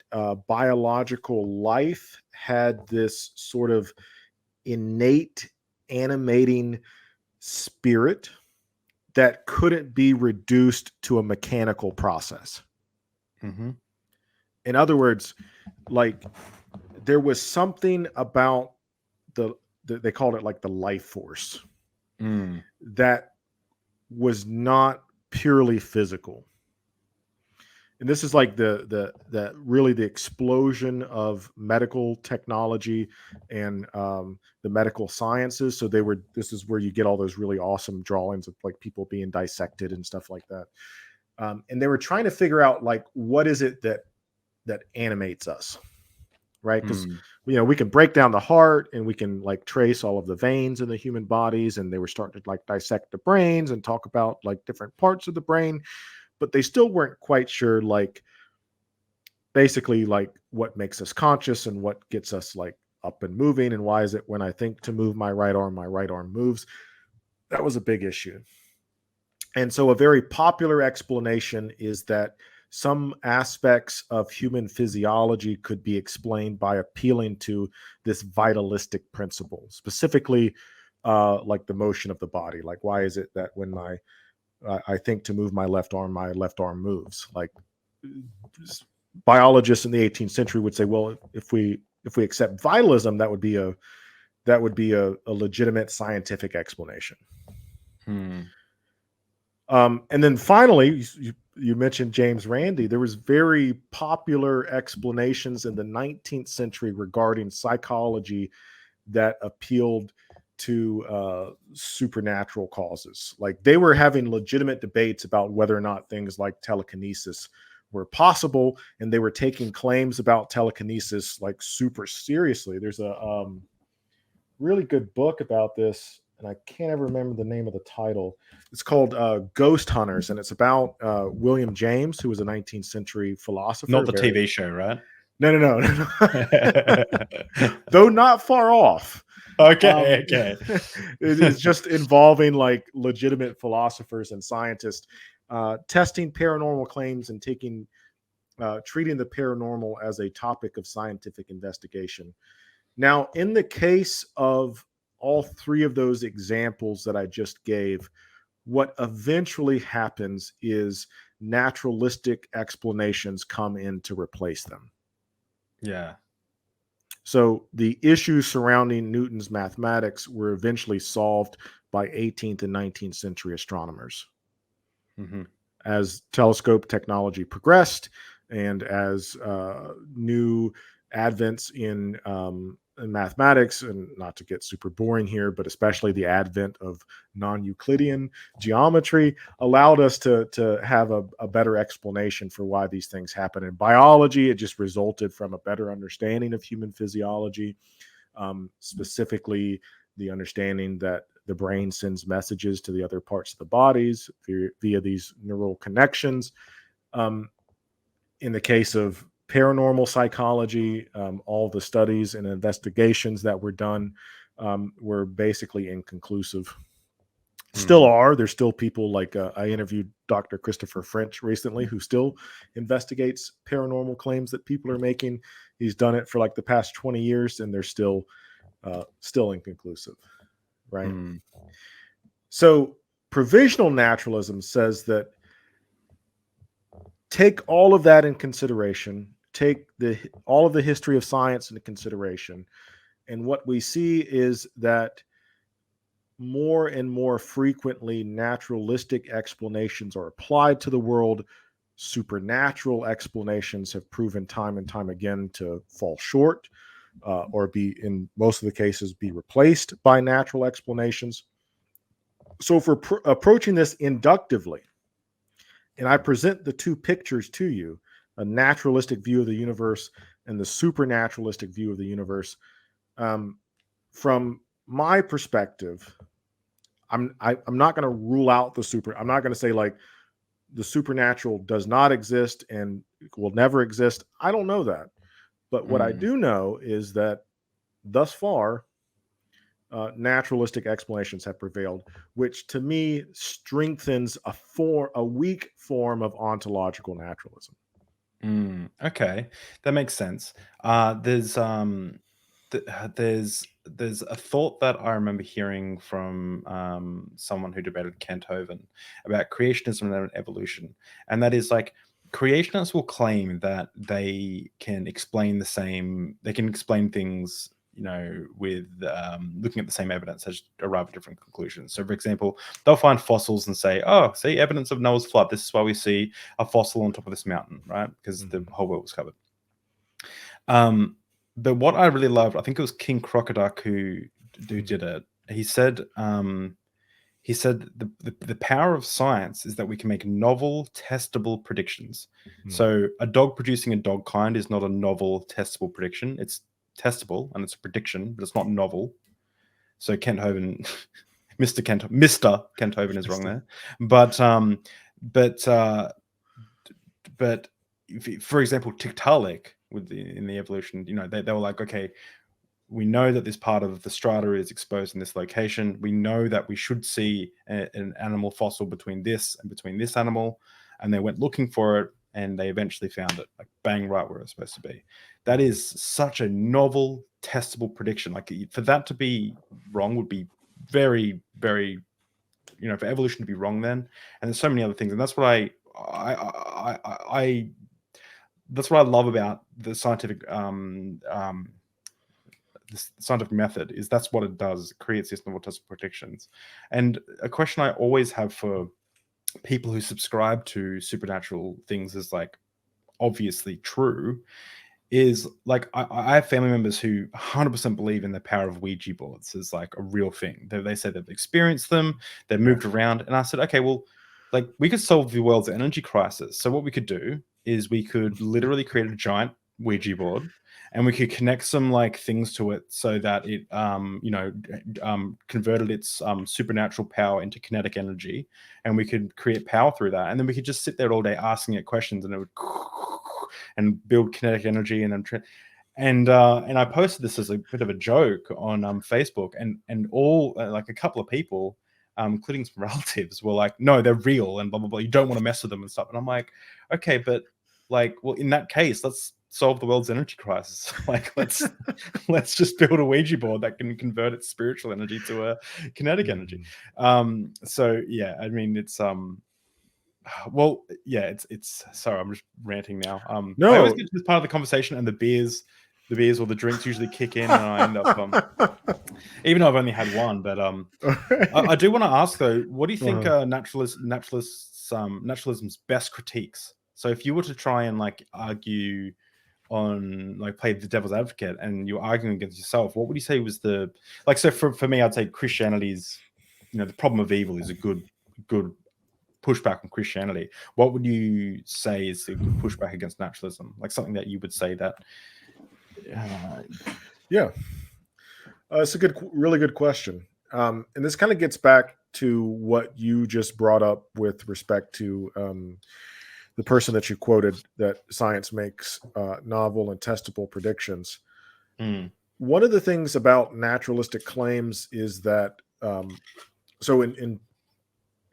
biological life had this sort of innate animating spirit that couldn't be reduced to a mechanical process. Mm-hmm. In other words, like, there was something about they called it like the life force that was not purely physical. And this is like the really the explosion of medical technology and the medical sciences. So this is where you get all those really awesome drawings of like people being dissected and stuff like that. And they were trying to figure out like, what is it that animates us, right? Because we can break down the heart and we can like trace all of the veins in the human bodies, and they were starting to like dissect the brains and talk about like different parts of the brain. But they still weren't quite sure, like, basically, like, what makes us conscious and what gets us like up and moving, and why is it when I think to move my right arm moves. That was a big issue. And so a very popular explanation is that some aspects of human physiology could be explained by appealing to this vitalistic principle, specifically like the motion of the body. Like, why is it that when I think to move my left arm moves? Like, biologists in the 18th century would say, well, if we accept vitalism, that would be a legitimate scientific explanation. And then finally, you mentioned James Randi. There was very popular explanations in the 19th century regarding psychology that appealed to supernatural causes. Like they were having legitimate debates about whether or not things like telekinesis were possible, and they were taking claims about telekinesis like super seriously. There's a really good book about this, and I can't ever remember the name of the title. It's called Ghost Hunters, and it's about William James, who was a 19th century philosopher. Not the TV show, right? No. Though not far off. Okay. It is just involving like legitimate philosophers and scientists testing paranormal claims and treating the paranormal as a topic of scientific investigation. Now, in the case of all three of those examples that I just gave, what eventually happens is naturalistic explanations come in to replace them. Yeah. So the issues surrounding Newton's mathematics were eventually solved by 18th and 19th century astronomers. Mm-hmm. As telescope technology progressed and as new advents in mathematics, and not to get super boring here, but especially the advent of non-Euclidean geometry allowed us to have a better explanation for why these things happen. In biology, it just resulted from a better understanding of human physiology, specifically the understanding that the brain sends messages to the other parts of the bodies via these neural connections. In the case of paranormal psychology, all the studies and investigations that were done were basically inconclusive. Still are. There's still people like I interviewed Dr. Christopher French recently, who still investigates paranormal claims that people are making. He's done it for like the past 20 years, and they're still inconclusive, right? So provisional naturalism says that take all of that in consideration, take all of the history of science into consideration, and what we see is that more and more frequently naturalistic explanations are applied to the world. Supernatural explanations have proven time and time again to fall short, or be, in most of the cases, be replaced by natural explanations. So if we're approaching this inductively, and I present the two pictures to you, a naturalistic view of the universe and the supernaturalistic view of the universe, from my perspective, I'm not going to rule out the super. I'm not going to say like the supernatural does not exist and will never exist. I don't know that. But what I do know is that thus far, naturalistic explanations have prevailed, which to me strengthens a weak form of ontological naturalism. Okay, that makes sense. There's a thought that I remember hearing from someone who debated Kent Hovind about creationism and evolution, and that is like creationists will claim that they can explain things, you know, with looking at the same evidence, as arrive at different conclusions. So, for example, they'll find fossils and say, "Oh, see, evidence of Noah's flood. This is why we see a fossil on top of this mountain, right? Because the whole world was covered." But what I really loved, I think it was King Crocoduck who did it. He said, the power of science is that we can make novel, testable predictions. So a dog producing a dog kind is not a novel, testable prediction. It's testable and it's a prediction, but it's not novel. So Kent Hovind, Mr. Kent Hovind is wrong there. But for example, Tiktaalik in the evolution, you know, they were like, okay, we know that this part of the strata is exposed in this location. We know that we should see an animal fossil between this animal, and they went looking for it, and they eventually found it, like bang right where it's supposed to be. That is such a novel, testable prediction. Like for that to be wrong would be very, very, you know, for evolution to be wrong then. And there's so many other things, and that's what that's what I love about the scientific method, is that's what it does. It creates these novel testable predictions. And a question I always have for people who subscribe to supernatural things as like obviously true is like I have family members who 100% believe in the power of Ouija boards as like a real thing. They say they've experienced them, they've moved around, and I said, okay, well, like we could solve the world's energy crisis. So what we could do is we could literally create a giant Ouija board, and we could connect some like things to it so that it converted its supernatural power into kinetic energy, and we could create power through that, and then we could just sit there all day asking it questions, and it would and build kinetic energy and I posted this as a bit of a joke on Facebook, and all like a couple of people, including some relatives, were like, no, they're real and blah blah blah, you don't want to mess with them and stuff. And I'm like, okay, but like, well, in that case, let's solve the world's energy crisis. Like, let's just build a Ouija board that can convert its spiritual energy to a kinetic energy. So yeah, I mean, it's well, yeah, it's sorry, I'm just ranting now. No, I always get to this part of the conversation, and the beers or the drinks usually kick in, and I end up even though I've only had one. But I do want to ask though, what do you think naturalism's best critiques? So if you were to try and like argue on, like, play the devil's advocate, and you're arguing against yourself, what would you say was the, like, so for me, I'd say Christianity's, the problem of evil is a good pushback on Christianity. What would you say is a good pushback against naturalism? Like something that you would say that yeah, it's a really good question. And this kind of gets back to what you just brought up with respect to the person that you quoted, that science makes novel and testable predictions. One of the things about naturalistic claims is that so in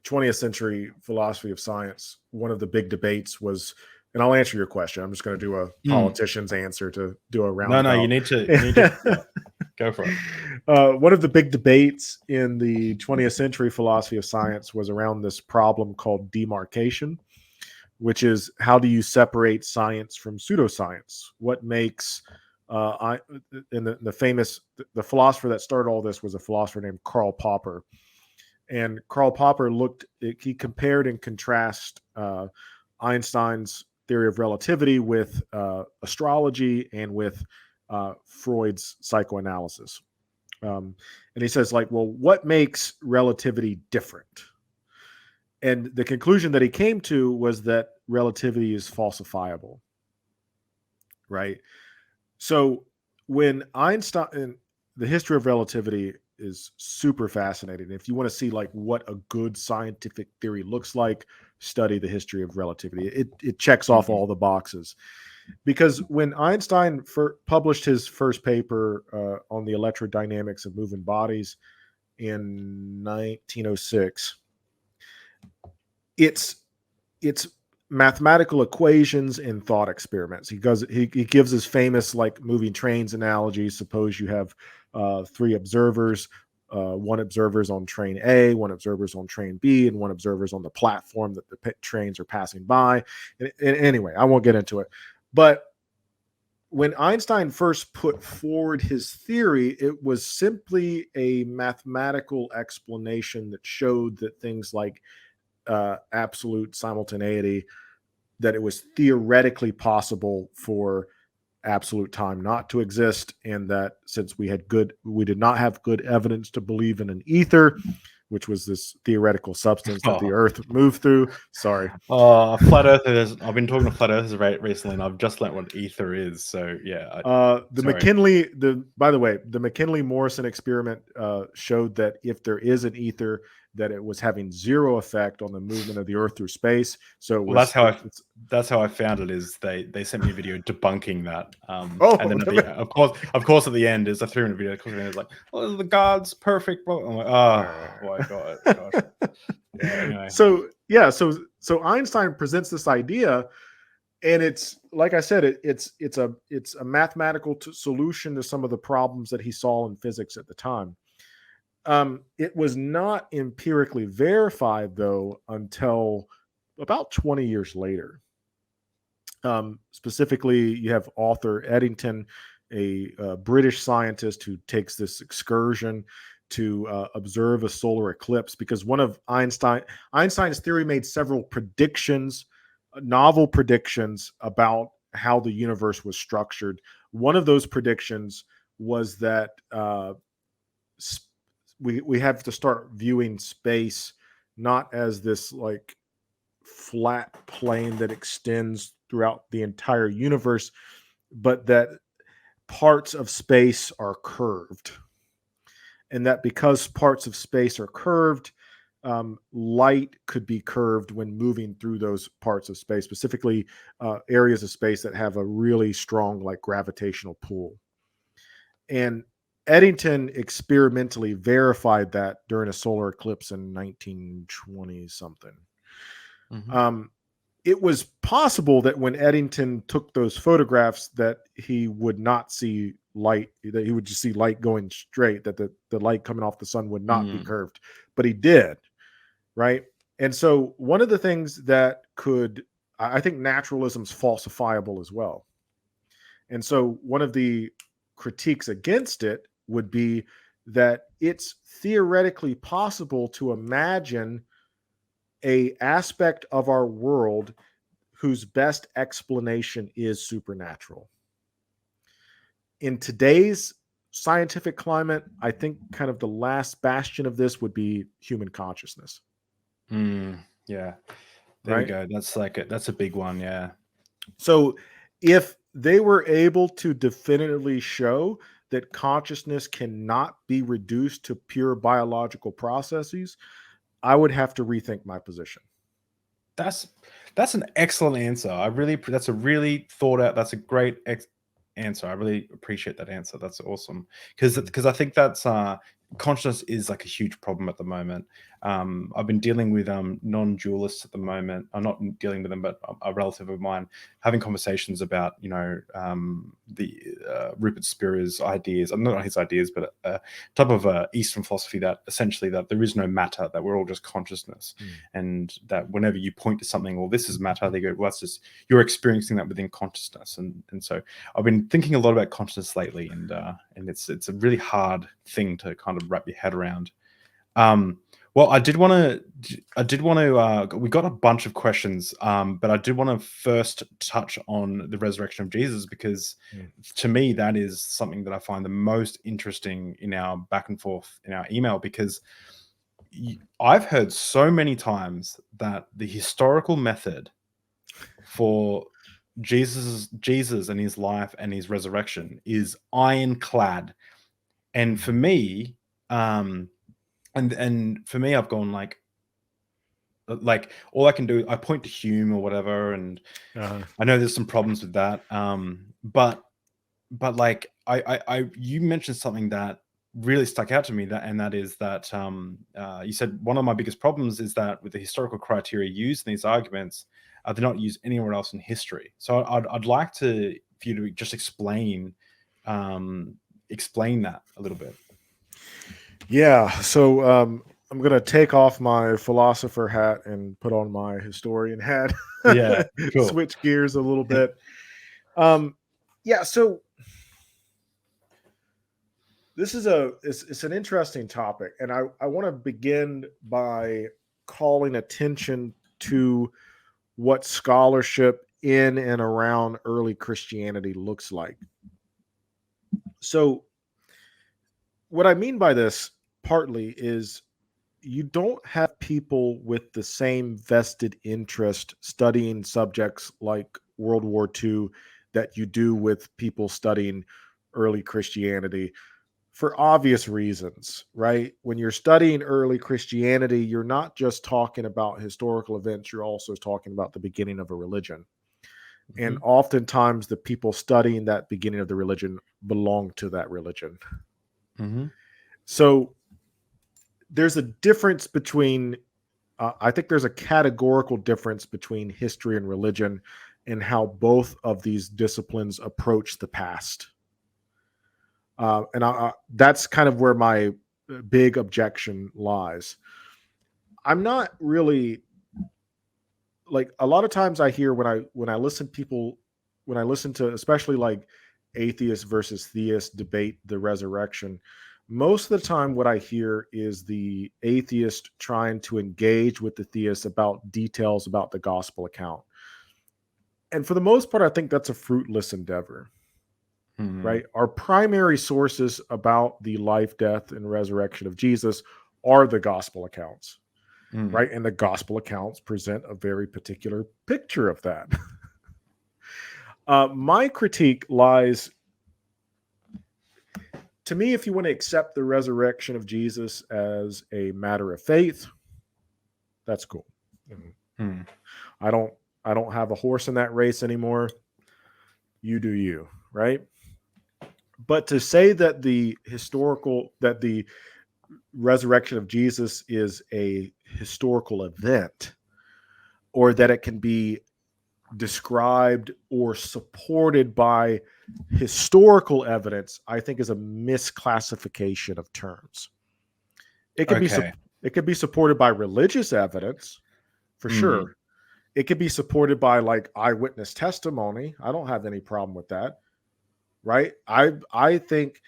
20th century philosophy of science, one of the big debates was, and I'll answer your question, I'm just going to do a politician's answer to do a roundabout. No, you need to go for it. One of the big debates in the 20th century philosophy of science was around this problem called demarcation, which is, how do you separate science from pseudoscience? What makes the philosopher that started all this was a philosopher named Karl Popper. And Karl Popper he compared and contrasted Einstein's theory of relativity with astrology and with Freud's psychoanalysis. And he says, like, well, what makes relativity different? And the conclusion that he came to was that relativity is falsifiable, right? So when Einstein, the history of relativity is super fascinating. If you want to see like what a good scientific theory looks like, study the history of relativity. It checks off all the boxes. Because when Einstein published his first paper on the electrodynamics of moving bodies in 1906, it's mathematical equations and thought experiments. He gives his famous like moving trains analogy. Suppose you have three observers. One observer's on train A, one observer's on train B, and one observer's on the platform that the trains are passing by. And anyway, I won't get into it. But when Einstein first put forward his theory, it was simply a mathematical explanation that showed that things like absolute simultaneity, that it was theoretically possible for absolute time not to exist, and that since we did not have good evidence to believe in an ether, which was this theoretical substance that the Earth moved through. Sorry. Flat earthers. I've been talking to flat earthers recently, and I've just learned what ether is. So yeah. By the way, the McKinley-Morrison experiment showed that if there is an ether, that it was having zero effect on the movement of the Earth through space. So that's how I found it. Is they sent me a video debunking that. And then of course at the end is a 3-minute video. Of course, it's like, oh, the God's perfect. I'm like, oh my God, gosh. Yeah, anyway. So Einstein presents this idea, and it's, like I said, it's a mathematical solution to some of the problems that he saw in physics at the time. It was not empirically verified, though, until about 20 years later. Specifically, you have Arthur Eddington, a British scientist who takes this excursion to observe a solar eclipse, because one of Einstein's theory made several predictions, novel predictions about how the universe was structured. One of those predictions was that we have to start viewing space not as this like flat plane that extends throughout the entire universe, but that parts of space are curved. And that because parts of space are curved, light could be curved when moving through those parts of space, specifically areas of space that have a really strong like gravitational pull. And Eddington experimentally verified that during a solar eclipse in 1920 something. Mm-hmm. It was possible that when Eddington took those photographs that he would not see light, that he would just see light going straight, that the light coming off the sun would not be curved, but he did, right? And so one of the things that I think naturalism's falsifiable as well. And so one of the critiques against it would be that it's theoretically possible to imagine a aspect of our world whose best explanation is supernatural. In today's scientific climate, I think kind of the last bastion of this would be human consciousness. Yeah. There we go. That's a big one. Yeah. So if they were able to definitively show that consciousness cannot be reduced to pure biological processes, I would have to rethink my position. That's an excellent answer. That's a really thought out. That's a great answer. I really appreciate that answer. That's awesome. Because I think that's consciousness is like a huge problem at the moment. I've been dealing with non-dualists at the moment. I'm not dealing with them, but a relative of mine, having conversations about the Rupert Spira's ideas. Not his ideas, but a type of Eastern philosophy that essentially that there is no matter, that we're all just consciousness, and that whenever you point to something, well, this is matter, they go, well, that's just you're experiencing that within consciousness. And so I've been thinking a lot about consciousness lately, and it's a really hard thing to kind of wrap your head around. Well, I did want to. We got a bunch of questions, but I did want to first touch on the resurrection of Jesus, because to me that is something that I find the most interesting in our back and forth in our email, because I've heard so many times that the historical method for Jesus and his life and his resurrection is ironclad, and for me, and for me, I've gone like all I can do, I point to Hume or whatever, and I know there's some problems with that. But like you mentioned something that really stuck out to me, that is that you said one of my biggest problems is that with the historical criteria used in these arguments, they're not used anywhere else in history. So I'd like for you to just explain that a little bit. Yeah. So I'm going to take off my philosopher hat and put on my historian hat. Yeah. Cool. Switch gears a little bit. Yeah. So this is it's an interesting topic. And I want to begin by calling attention to what scholarship in and around early Christianity looks like. So what I mean by this partly is you don't have people with the same vested interest studying subjects like World War II that you do with people studying early Christianity, for obvious reasons, right? When you're studying early Christianity, you're not just talking about historical events, you're also talking about the beginning of a religion. Mm-hmm. And oftentimes the people studying that beginning of the religion belong to that religion. Mm-hmm. So there's a difference between, I think there's a categorical difference between history and religion and how both of these disciplines approach the past. And that's kind of where my big objection lies. I'm not really, like, a lot of times I hear when I listen to especially like atheists versus theists debate the resurrection, most of the time what I hear is the atheist trying to engage with the theist about details about the gospel account. And for the most part, I think that's a fruitless endeavor, right? Our primary sources about the life, death, and resurrection of Jesus are the gospel accounts, right? And the gospel accounts present a very particular picture of that. My critique lies, to me, if you want to accept the resurrection of Jesus as a matter of faith, that's cool. I don't have a horse in that race anymore. You do you, right? But to say that the resurrection of Jesus is a historical event, or that it can be described or supported by historical evidence, I think is a misclassification of terms. It could be supported by religious evidence, for sure. It could be supported by like eyewitness testimony. I don't have any problem with that, right? I think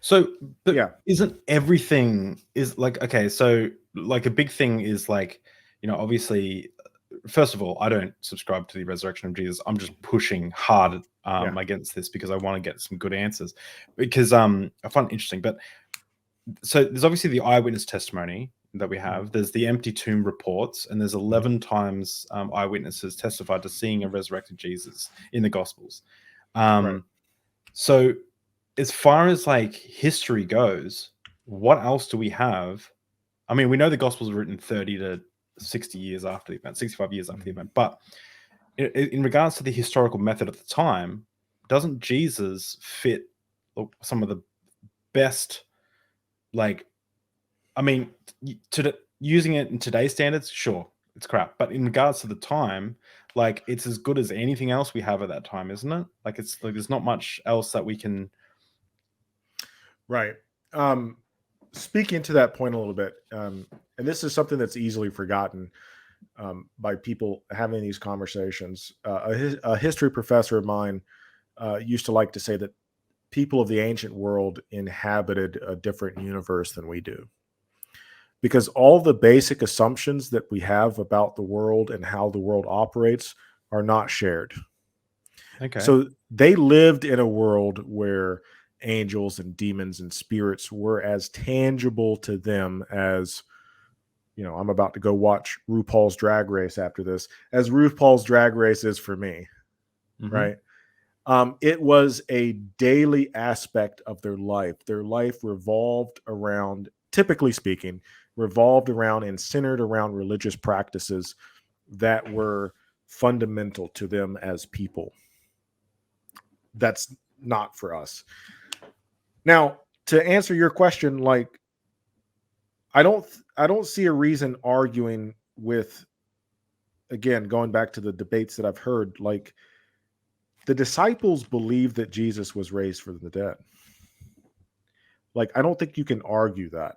so. But yeah, isn't everything is like, okay? So like a big thing is like, obviously. First of all, I don't subscribe to the resurrection of Jesus. I'm just pushing hard against this because I want to get some good answers, because I find it interesting. But so there's obviously the eyewitness testimony that we have. There's the empty tomb reports, and there's 11 times eyewitnesses testified to seeing a resurrected Jesus in the Gospels. right. So as far as like history goes, what else do we have? I mean, we know the Gospels were written 30 to 60 years after the event, 65 years after the event. But in regards to the historical method at the time, doesn't Jesus fit some of the best, like, I mean, using it in today's standards, sure, it's crap. But in regards to the time, like, it's as good as anything else we have at that time, isn't it? Like, it's like there's not much else that we can. Right. Speaking to that point a little bit, and this is something that's easily forgotten by people having these conversations. A history professor of mine used to like to say that people of the ancient world inhabited a different universe than we do, because all the basic assumptions that we have about the world and how the world operates are not shared. Okay. So they lived in a world where angels and demons and spirits were as tangible to them as, I'm about to go watch RuPaul's Drag Race after this, as RuPaul's Drag Race is for me, right? It was a daily aspect of their life. Their life revolved around, typically speaking, and centered around religious practices that were fundamental to them as people. That's not for us. Now, to answer your question, like, I don't see a reason arguing with, again, going back to the debates that I've heard, like, the disciples believed that Jesus was raised from the dead. Like, I don't think you can argue that.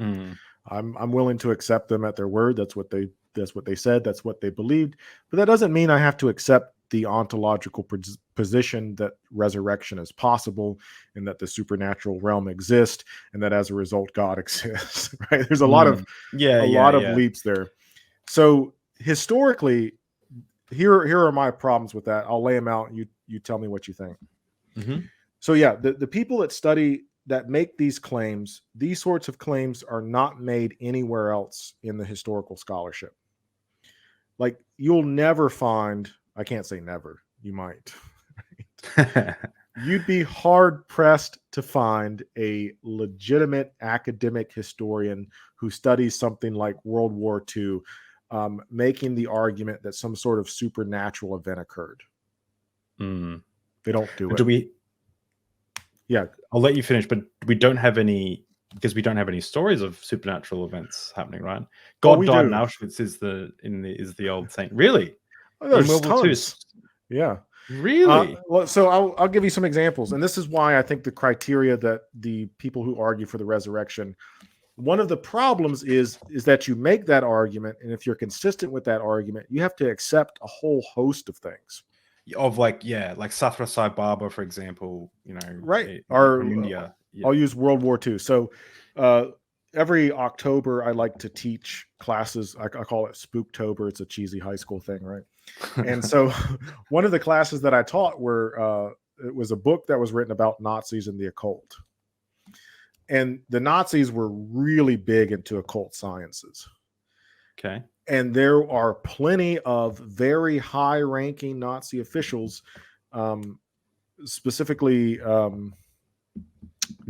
I'm willing to accept them at their word. That's what they said. That's what they believed. But that doesn't mean I have to accept the ontological position that resurrection is possible and that the supernatural realm exists and that as a result God exists. Right? There's a lot of leaps there. So historically, here are my problems with that. I'll lay them out and you tell me what you think. So yeah, the people that make these claims, these sorts of claims are not made anywhere else in the historical scholarship. Like, you'll never find, I can't say never, you might. You'd be hard pressed to find a legitimate academic historian who studies something like World War II, making the argument that some sort of supernatural event occurred. They don't do it. Yeah, I'll let you finish, but we don't have any, because we don't have any stories of supernatural events happening, right? God died in Auschwitz is the old saying. Really? There's tons. Yeah. Really? So I'll give you some examples, and this is why I think the criteria that the people who argue for the resurrection, one of the problems is that you make that argument, and if you're consistent with that argument, you have to accept a whole host of things. of like Sathra Sai Baba, for example, right? from India. I'll use World War II. So every October, I like to teach classes. I call it Spooktober. It's a cheesy high school thing, right? And so one of the classes that I taught it was a book that was written about Nazis and the occult. And the Nazis were really big into occult sciences. Okay. And there are plenty of very high-ranking Nazi officials, specifically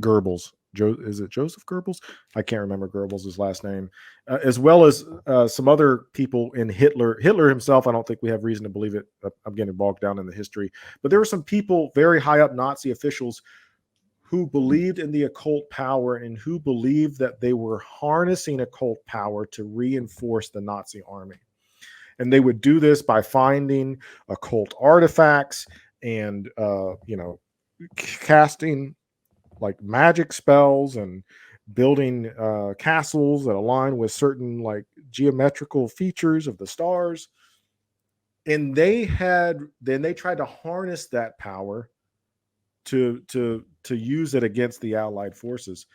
Goebbels. Is it Joseph Goebbels? I can't remember Goebbels' last name. As well as some other people in Hitler. Hitler himself, I don't think we have reason to believe it. I'm getting bogged down in the history. But there were some people, very high up Nazi officials, who believed in the occult power and who believed that they were harnessing occult power to reinforce the Nazi army. And they would do this by finding occult artifacts and, casting like magic spells and building castles that align with certain like geometrical features of the stars. And they tried to harness that power to use it against the Allied forces.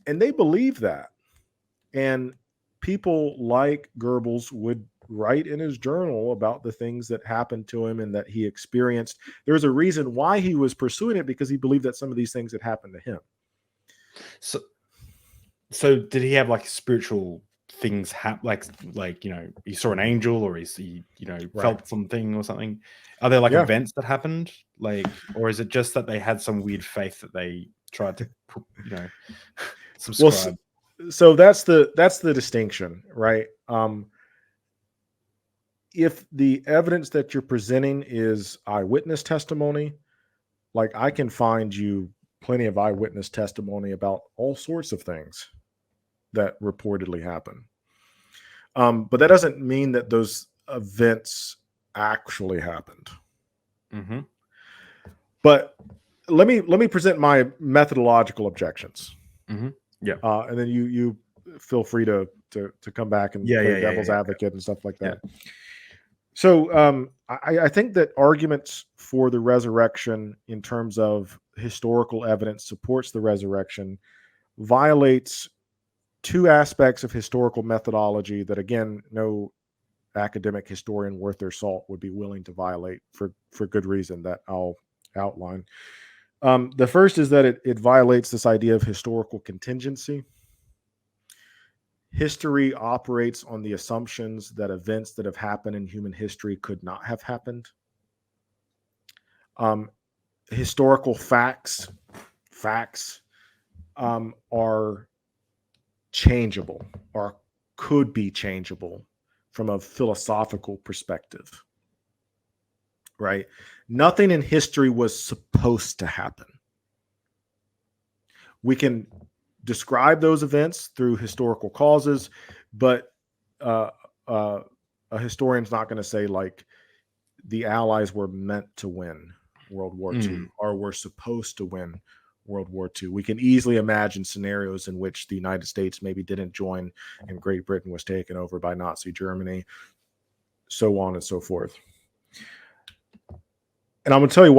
And they believed that. And people like Goebbels would write in his journal about the things that happened to him and that he experienced. There's a reason why he was pursuing it, because he believed that some of these things had happened to him. So did he have like spiritual things happen? Like he saw an angel, or he felt something or something? Are there events that happened, or is it just that they had some weird faith that they tried to subscribe? Well, so that's the distinction, right? If the evidence that you're presenting is eyewitness testimony, like I can find you plenty of eyewitness testimony about all sorts of things that reportedly happen. But that doesn't mean that those events actually happened. Mm-hmm. But let me present my methodological objections. Mm-hmm. Yeah. And then you feel free to come back and play devil's advocate and stuff like that. Yeah. So I think that arguments for the resurrection in terms of historical evidence supports the resurrection violates two aspects of historical methodology that, again, no academic historian worth their salt would be willing to violate for good reason that I'll outline. The first is that it violates this idea of historical contingency. History operates on the assumptions that events that have happened in human history could not have happened. Historical facts are changeable or could be changeable from a philosophical perspective, right? Nothing in history was supposed to happen. We can describe those events through historical causes, but a historian's not going to say like the Allies were meant to win World War II or were supposed to win World War II. We can easily imagine scenarios in which the United States maybe didn't join and Great Britain was taken over by Nazi Germany, so on and so forth. And I'm going to tell you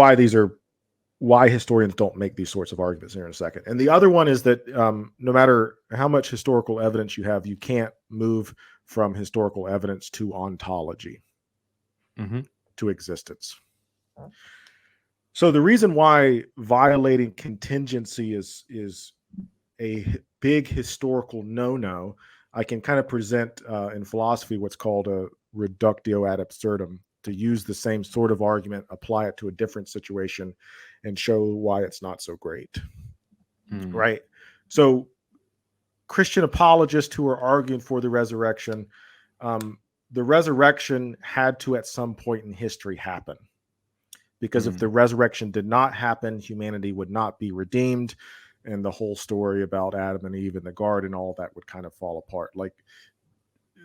why historians don't make these sorts of arguments here in a second. And the other one is that no matter how much historical evidence you have, you can't move from historical evidence to ontology, to existence. So the reason why violating contingency is a big historical no-no, I can kind of present in philosophy what's called a reductio ad absurdum, to use the same sort of argument, apply it to a different situation, and show why it's not so great. Right? So Christian apologists who are arguing for the resurrection had to at some point in history happen. Because if the resurrection did not happen, humanity would not be redeemed, and the whole story about Adam and Eve in the garden, all that would kind of fall apart. Like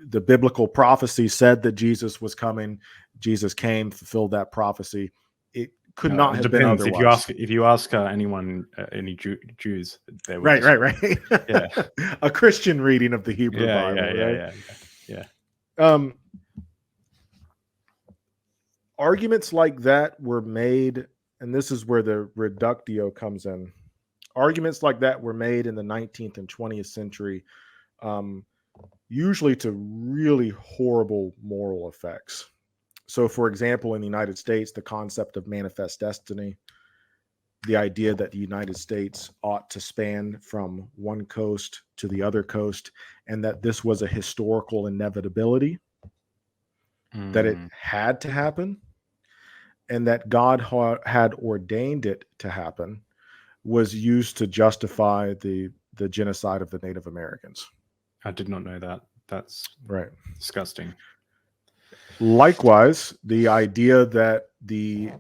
the biblical prophecy said that Jesus was coming. Jesus came, fulfilled that prophecy. It could not have been otherwise. If you ask anyone, any Jews, they would right. Yeah, a Christian reading of the Hebrew Bible. Yeah. arguments like that were made, and this is where the reductio comes in. Arguments like that were made in the 19th and 20th century, usually to really horrible moral effects. So, for example, in the United States, the concept of manifest destiny, the idea that the United States ought to span from one coast to the other coast, and that this was a historical inevitability, that it had to happen, and that God had ordained it to happen, was used to justify the genocide of the Native Americans. I did not know that. That's right. Disgusting. Likewise, the idea that the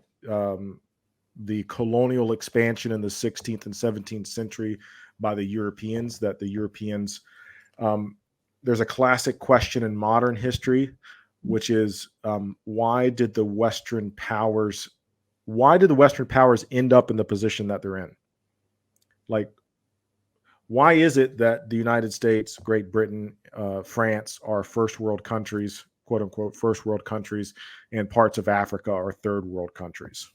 colonial expansion in the 16th and 17th century by the Europeans, that the Europeans, there's a classic question in modern history, which is why did the Western powers end up in the position that they're in? Like, why is it that the United States, Great Britain, France are first world countries, quote unquote, first world countries, and parts of Africa are third world countries?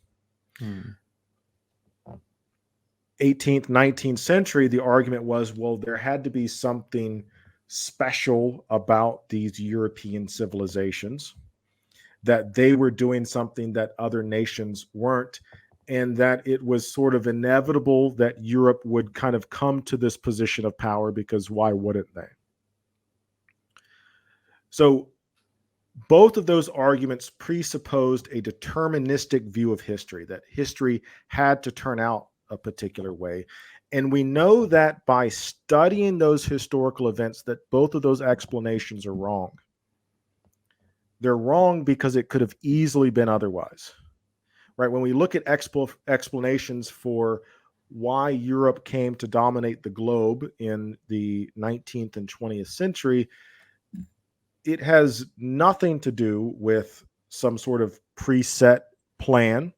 18th, 19th century, the argument was, well, there had to be something special about these European civilizations, that they were doing something that other nations weren't, and that it was sort of inevitable that Europe would kind of come to this position of power, because why wouldn't they? So both of those arguments presupposed a deterministic view of history, that history had to turn out a particular way. And we know that by studying those historical events, that both of those explanations are wrong. They're wrong because it could have easily been otherwise. Right? When we look at explanations for why Europe came to dominate the globe in the 19th and 20th century, it has nothing to do with some sort of preset plan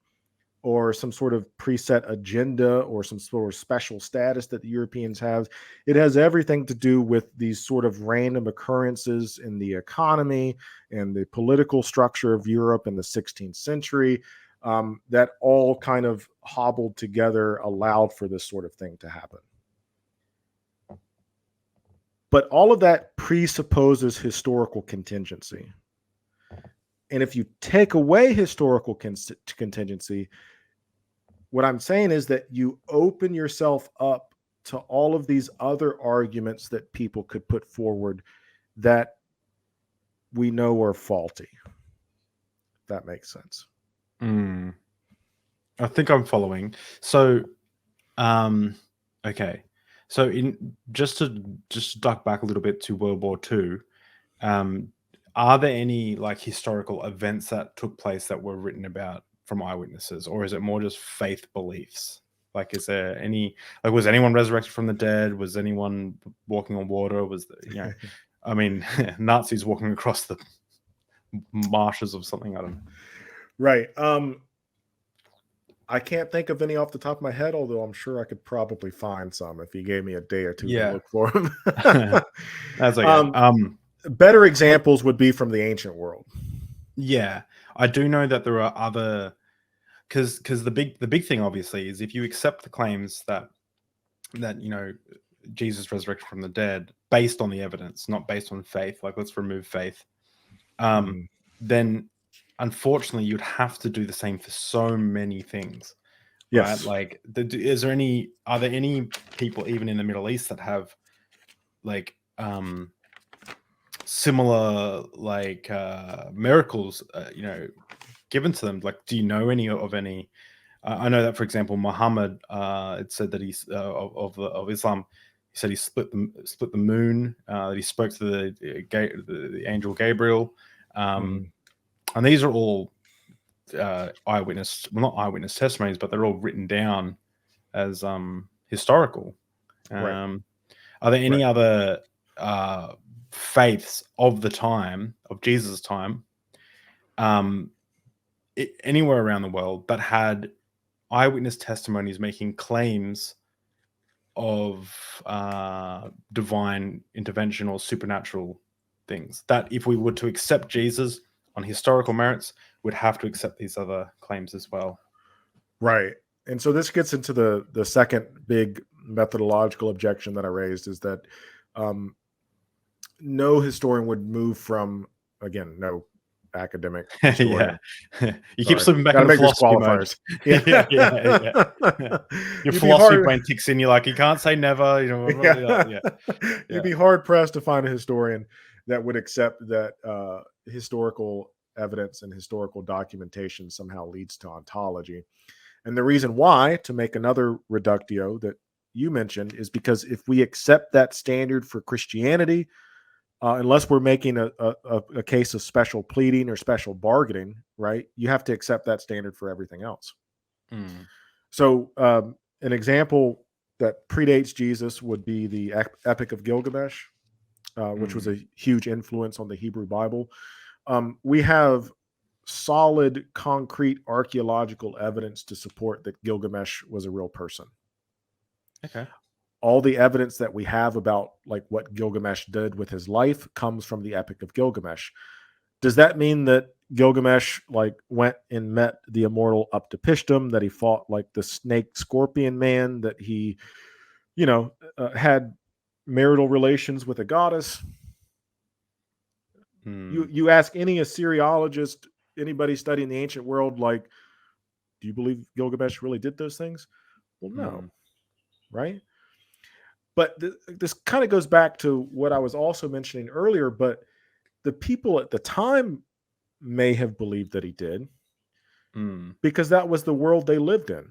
or some sort of preset agenda or some sort of special status that the Europeans have. It has everything to do with these sort of random occurrences in the economy and the political structure of Europe in the 16th century. That all kind of hobbled together allowed for this sort of thing to happen. But all of that presupposes historical contingency. And if you take away historical contingency, what I'm saying is that you open yourself up to all of these other arguments that people could put forward that we know are faulty. If that makes sense. I think I'm following. So, okay. So, just to duck back a little bit to World War II, are there any like historical events that took place that were written about from eyewitnesses, or is it more just faith beliefs? Like, is there any, like, was anyone resurrected from the dead? Was anyone walking on water? Was there, I mean, Nazis walking across the marshes of something? I don't know. Right. I can't think of any off the top of my head, although I'm sure I could probably find some if you gave me a day or two to look for them. That's okay. Better examples would be from the ancient world. Yeah, I do know that there are other, because the big thing obviously is if you accept the claims that Jesus resurrected from the dead based on the evidence, not based on faith. Like, let's remove faith. Then unfortunately you'd have to do the same for so many things. Yes. Right? Like, are there any people even in the Middle East that have like similar like miracles given to them? Like, do you know any of any? I know that, for example, Muhammad, it said that he's of Islam. He said he split the moon. That he spoke to the angel Gabriel, and these are all not eyewitness testimonies, but they're all written down as historical. Right. Are there any other faiths of the time, of Jesus' time, anywhere around the world that had eyewitness testimonies making claims of divine intervention or supernatural things, that if we were to accept Jesus on historical merits, would have to accept these other claims as well. Right. And so this gets into the second big methodological objection that I raised, is that no historian would move from, again, no academic historian. You keep slipping back into philosophy mode. Yeah. Yeah. Your philosophy brain kicks in. You're like, you can't say never. You know, You'd be hard pressed to find a historian that would accept that historical evidence and historical documentation somehow leads to ontology. And the reason why, to make another reductio that you mentioned, is because if we accept that standard for Christianity, unless we're making a case of special pleading or special bargaining, right, you have to accept that standard for everything else. So an example that predates Jesus would be the Epic of Gilgamesh, which was a huge influence on the Hebrew Bible. We have solid, concrete archaeological evidence to support that Gilgamesh was a real person. Okay. All the evidence that we have about like what Gilgamesh did with his life comes from the Epic of Gilgamesh. Does that mean that Gilgamesh like went and met the immortal Uptapishtim, that he fought like the snake scorpion man, that he, had marital relations with a goddess? You ask any Assyriologist, anybody studying the ancient world, like, do you believe Gilgamesh really did those things? Well, no. Right? But this kind of goes back to what I was also mentioning earlier, but the people at the time may have believed that he did because that was the world they lived in.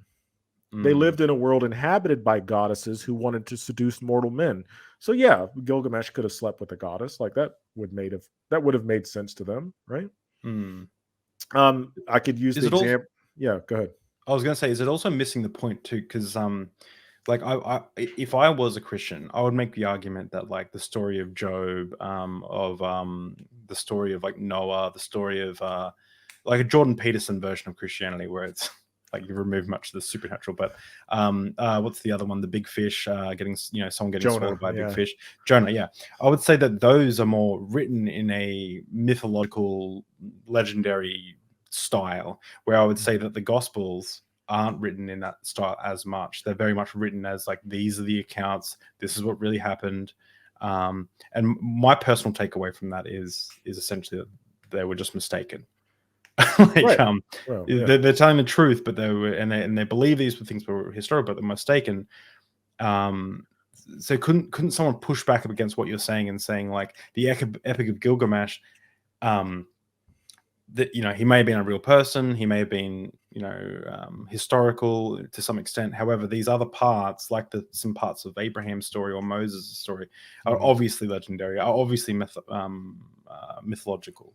They lived in a world inhabited by goddesses who wanted to seduce mortal men. So yeah, Gilgamesh could have slept with a goddess. Like that would have made sense to them, right? I could use the example. Yeah, go ahead. I was going to say, is it also missing the point too? Because like if I was a Christian, I would make the argument that like the story of Job, the story of like Noah, the story of like a Jordan Peterson version of Christianity, where it's like you remove much of the supernatural. But what's the other one? The big fish getting, someone getting swallowed by a big fish. Jonah, yeah. I would say that those are more written in a mythological, legendary style, where I would say that the Gospels aren't written in that style as much. They're very much written as like, these are the accounts, this is what really happened. And my personal takeaway from that is essentially that they were just mistaken. They're telling the truth, but they believe these things were historical, but they're mistaken. So couldn't someone push back up against what you're saying and saying like the Epic of Gilgamesh, that he may have been a real person, he may have been historical to some extent. However, these other parts, like some parts of Abraham's story or Moses' story, are obviously legendary, are obviously mythological.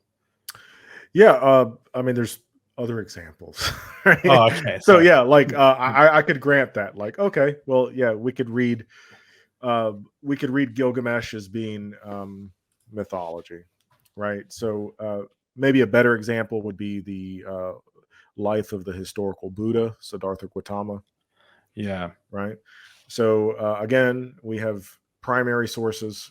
Yeah, I mean, there's other examples. Right? Oh, okay. So yeah, like I could grant that. Like, okay, well, yeah, we could read Gilgamesh as being mythology, right? So maybe a better example would be the life of the historical Buddha, Siddhartha Gautama. Yeah. Right. So again, we have primary sources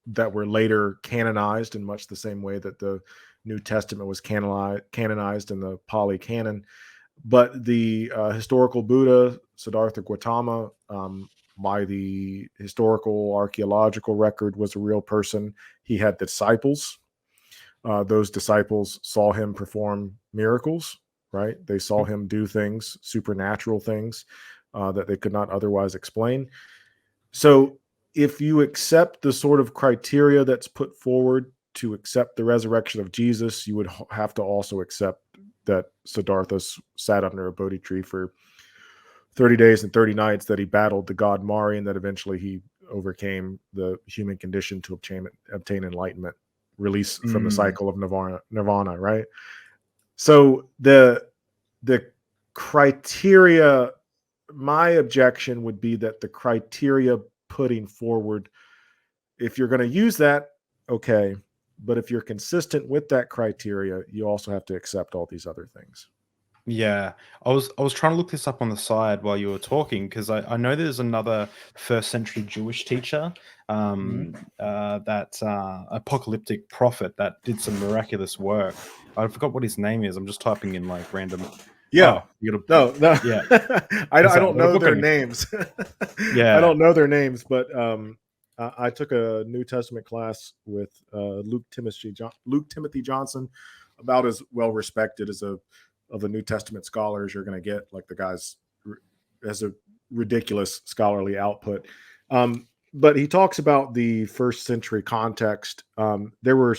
that were later canonized in much the same way that the New Testament was canonized in the Pali Canon. But the historical Buddha, Siddhartha Gautama, by the historical archaeological record, was a real person. He had disciples. Those disciples saw him perform miracles, right? They saw him do things, supernatural things that they could not otherwise explain. So if you accept the sort of criteria that's put forward to accept the resurrection of Jesus, you would have to also accept that Siddhartha sat under a Bodhi tree for 30 days and 30 nights, that he battled the god Mari, and that eventually he overcame the human condition to obtain enlightenment, release from the cycle of nirvana, right? So the criteria, my objection would be that the criteria putting forward, if you're going to use that, okay, but if you're consistent with that criteria, you also have to accept all these other things. Yeah, I was trying to look this up on the side while you were talking, because I know there's another first century Jewish teacher that apocalyptic prophet that did some miraculous work. I forgot what his name is. I'm just typing in like random. Yeah. Oh, you No. yeah. I don't know their names. Yeah. I don't know their names, but I took a New Testament class with Luke Timothy Johnson, about as well respected as of a New Testament scholar as you're going to get. Like, the guy's has a ridiculous scholarly output. But he talks about the first century context. There were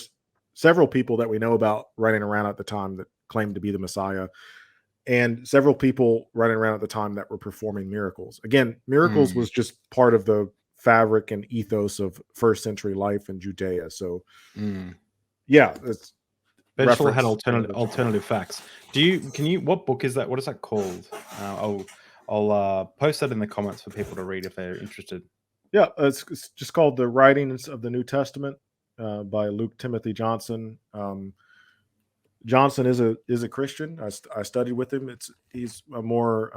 several people that we know about running around at the time that claimed to be the Messiah, and several people running around at the time that were performing miracles. Again, miracles was just part of the fabric and ethos of first century life in Judea. So, yeah, it's Vegetable had alternative facts. What book is that? What is that called? I'll post that in the comments for people to read if they're interested. Yeah, it's just called The Writings of the New Testament by Luke Timothy Johnson. Johnson is a Christian. I studied with him. He's a more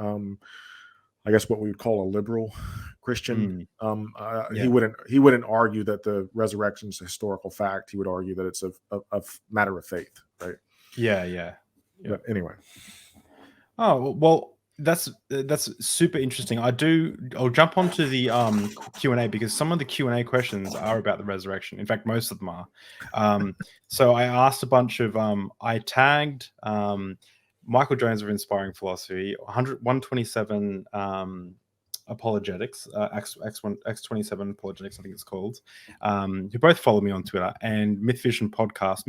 I guess what we would call a liberal Christian. He wouldn't argue that the resurrection is a historical fact. He would argue that it's a matter of faith, right? Yeah. But anyway. Oh well, that's super interesting. I'll jump onto the Q&A, because some of the Q&A questions are about the resurrection. In fact, most of them are. So I asked a bunch of I tagged Michael Jones of Inspiring Philosophy, 127 apologetics, X27 apologetics, I think it's called, who both follow me on Twitter, and Mythvision podcast.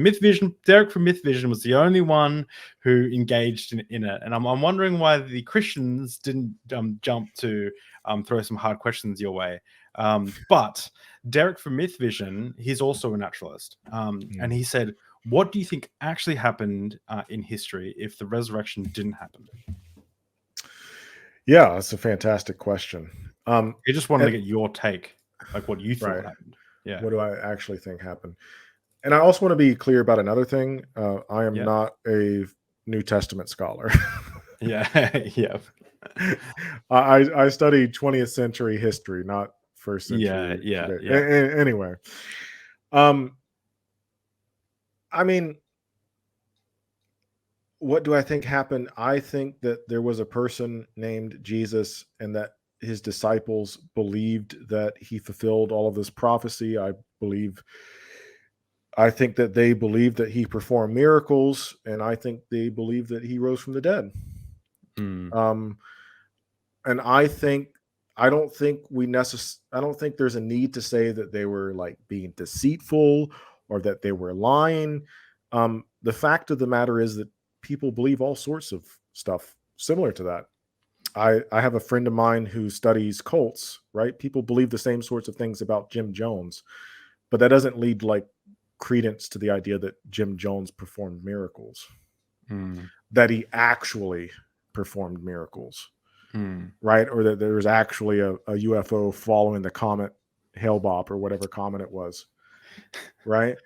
Derek from Mythvision was the only one who engaged in it, and I'm wondering why the Christians didn't jump to throw some hard questions your way. But Derek from Mythvision, he's also a naturalist, and he said, what do you think actually happened in history if the resurrection didn't happen? Yeah, that's a fantastic question. I just wanted to get your take, like what you thought happened. Yeah. What do I actually think happened? And I also want to be clear about another thing. I am not a New Testament scholar. Yeah. I studied 20th century history, not first century. Yeah. Anyway, I mean, what do I think happened? I think that there was a person named Jesus, and that his disciples believed that he fulfilled all of this prophecy. I think that they believed that he performed miracles, and I think they believed that he rose from the dead. And I don't think there's a need to say that they were like being deceitful or that they were lying. The fact of the matter is that people believe all sorts of stuff similar to that. I have a friend of mine who studies cults, right? People believe the same sorts of things about Jim Jones, but that doesn't lead like credence to the idea that Jim Jones performed miracles, that he actually performed miracles, right? Or that there's actually a UFO following the comet Hale-Bopp or whatever comet it was, right?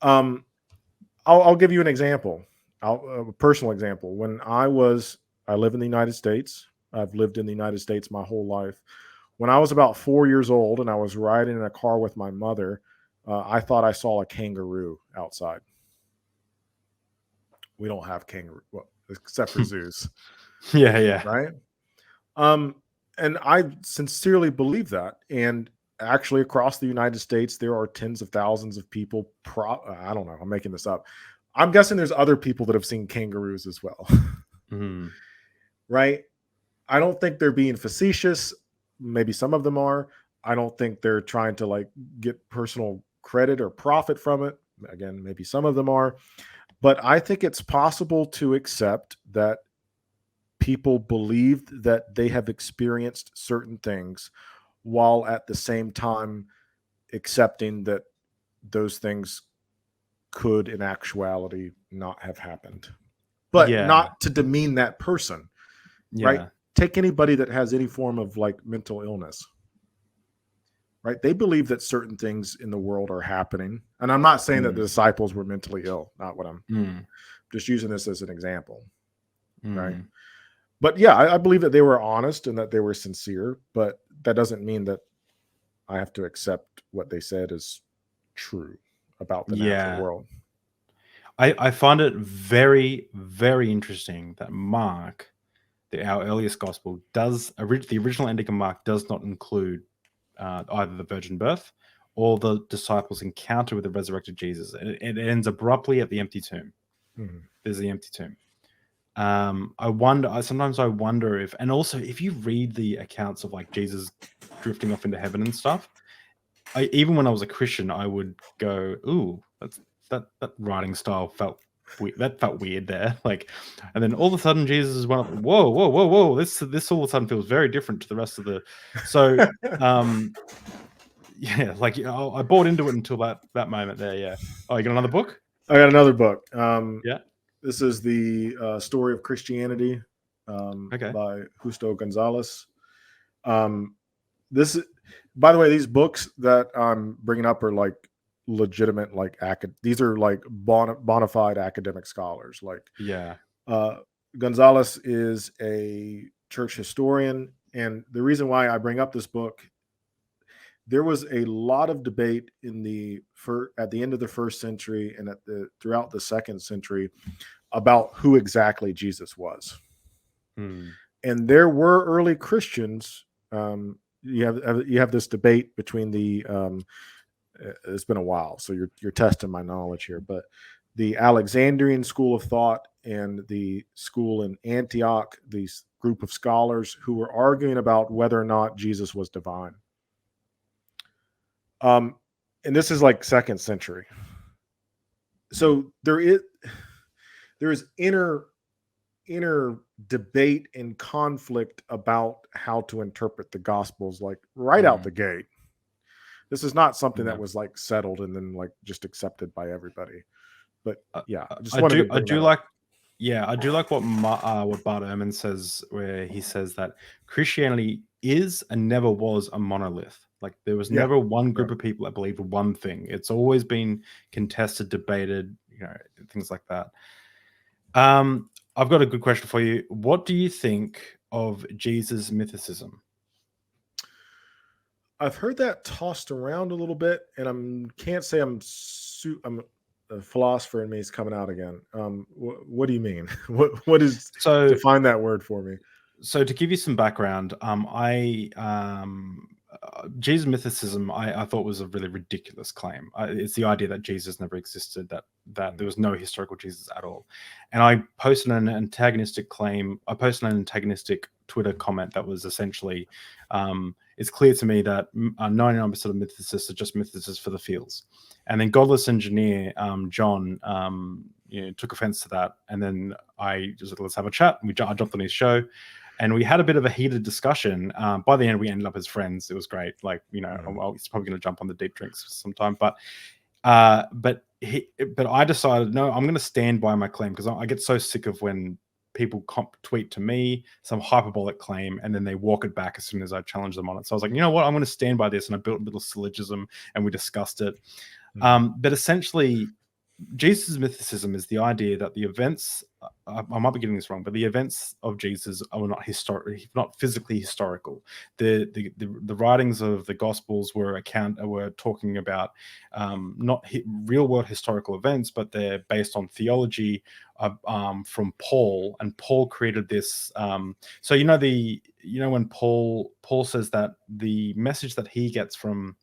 I'll give you an example. A personal example. When I live in the United States. I've lived in the United States my whole life. When I was about 4 years old and I was riding in a car with my mother, I thought I saw a kangaroo outside. We don't have kangaroo, except for zoos. Yeah. Right. And I sincerely believe that. And actually, across the United States, there are tens of thousands of people. I don't know. I'm making this up. I'm guessing there's other people that have seen kangaroos as well. Right. I don't think they're being facetious. Maybe some of them are. I don't think they're trying to like get personal credit or profit from it. Again, maybe some of them are. But I think it's possible to accept that people believed that they have experienced certain things while at the same time accepting that those things could in actuality not have happened. But not to demean that person, right? Take anybody that has any form of like mental illness, right? They believe that certain things in the world are happening. And I'm not saying that the disciples were mentally ill, not what I'm just using this as an example, right? But yeah, I believe that they were honest and that they were sincere, but that doesn't mean that I have to accept what they said is true about the Yeah. natural world. I find it very, very interesting that Mark, our earliest gospel, the original ending of Mark does not include either the virgin birth or the disciples' encounter with the resurrected Jesus. It ends abruptly at the empty tomb. Mhm. There's the empty tomb. Sometimes I wonder if, and also if you read the accounts of like Jesus drifting off into heaven and stuff, even when I was a Christian, I would go, "Ooh, that writing style felt weird. That felt weird there." Like, and then all of a sudden, Jesus went up. Whoa, whoa, whoa, whoa! This all of a sudden feels very different to the rest of the. So, yeah, like I bought into it until that moment there. Yeah. Oh, you got another book? I got another book. Yeah. This is the Story of Christianity by Justo Gonzalez. This, by the way, these books that I'm bringing up are like legitimate, like these are like bona fide academic scholars. Like, Yeah. Gonzalez is a church historian, and the reason why I bring up this book, there was a lot of debate at the end of the first century and throughout the second century about who exactly Jesus was. And there were early Christians. You have this debate between it's been a while, so you're testing my knowledge here, but the Alexandrian school of thought and the school in Antioch, these group of scholars who were arguing about whether or not Jesus was divine. And this is like second century. So there is inner debate and conflict about how to interpret the Gospels, like right out the gate. This is not something that was like settled and then like just accepted by everybody. But yeah, I do like what Bart Ehrman says, where he says that Christianity is and never was a monolith. Like there was never one group of people that believed one thing. It's always been contested, debated, things like that. I've got a good question for you. What do you think of Jesus' mythicism? I've heard that tossed around a little bit, and can't say I'm a philosopher in me is coming out again. What do you mean? What is define that word for me? So to give you some background, Jesus' mythicism I thought was a really ridiculous claim. It's the idea that Jesus never existed, that there was no historical Jesus at all. And I posted an antagonistic claim. I posted an antagonistic Twitter comment that was essentially, it's clear to me that 99% of mythicists are just mythicists for the feels. And then Godless Engineer, John, took offense to that. And then I just said, let's have a chat. I jumped on his show. And we had a bit of a heated discussion. By the end, we ended up as friends. It was great. Like, he's probably going to jump on the deep drinks sometime. But I decided, no, I'm going to stand by my claim, because I get so sick of when people tweet to me some hyperbolic claim and then they walk it back as soon as I challenge them on it. So I was like, you know what? I'm going to stand by this. And I built a little syllogism and we discussed it. But essentially, Jesus' mythicism is the idea that the events, I might be getting this wrong, but the events of Jesus are not physically historical. The writings of the Gospels were talking about not real world historical events, but they're based on theology from Paul, and Paul created this. So when Paul says that the message that he gets from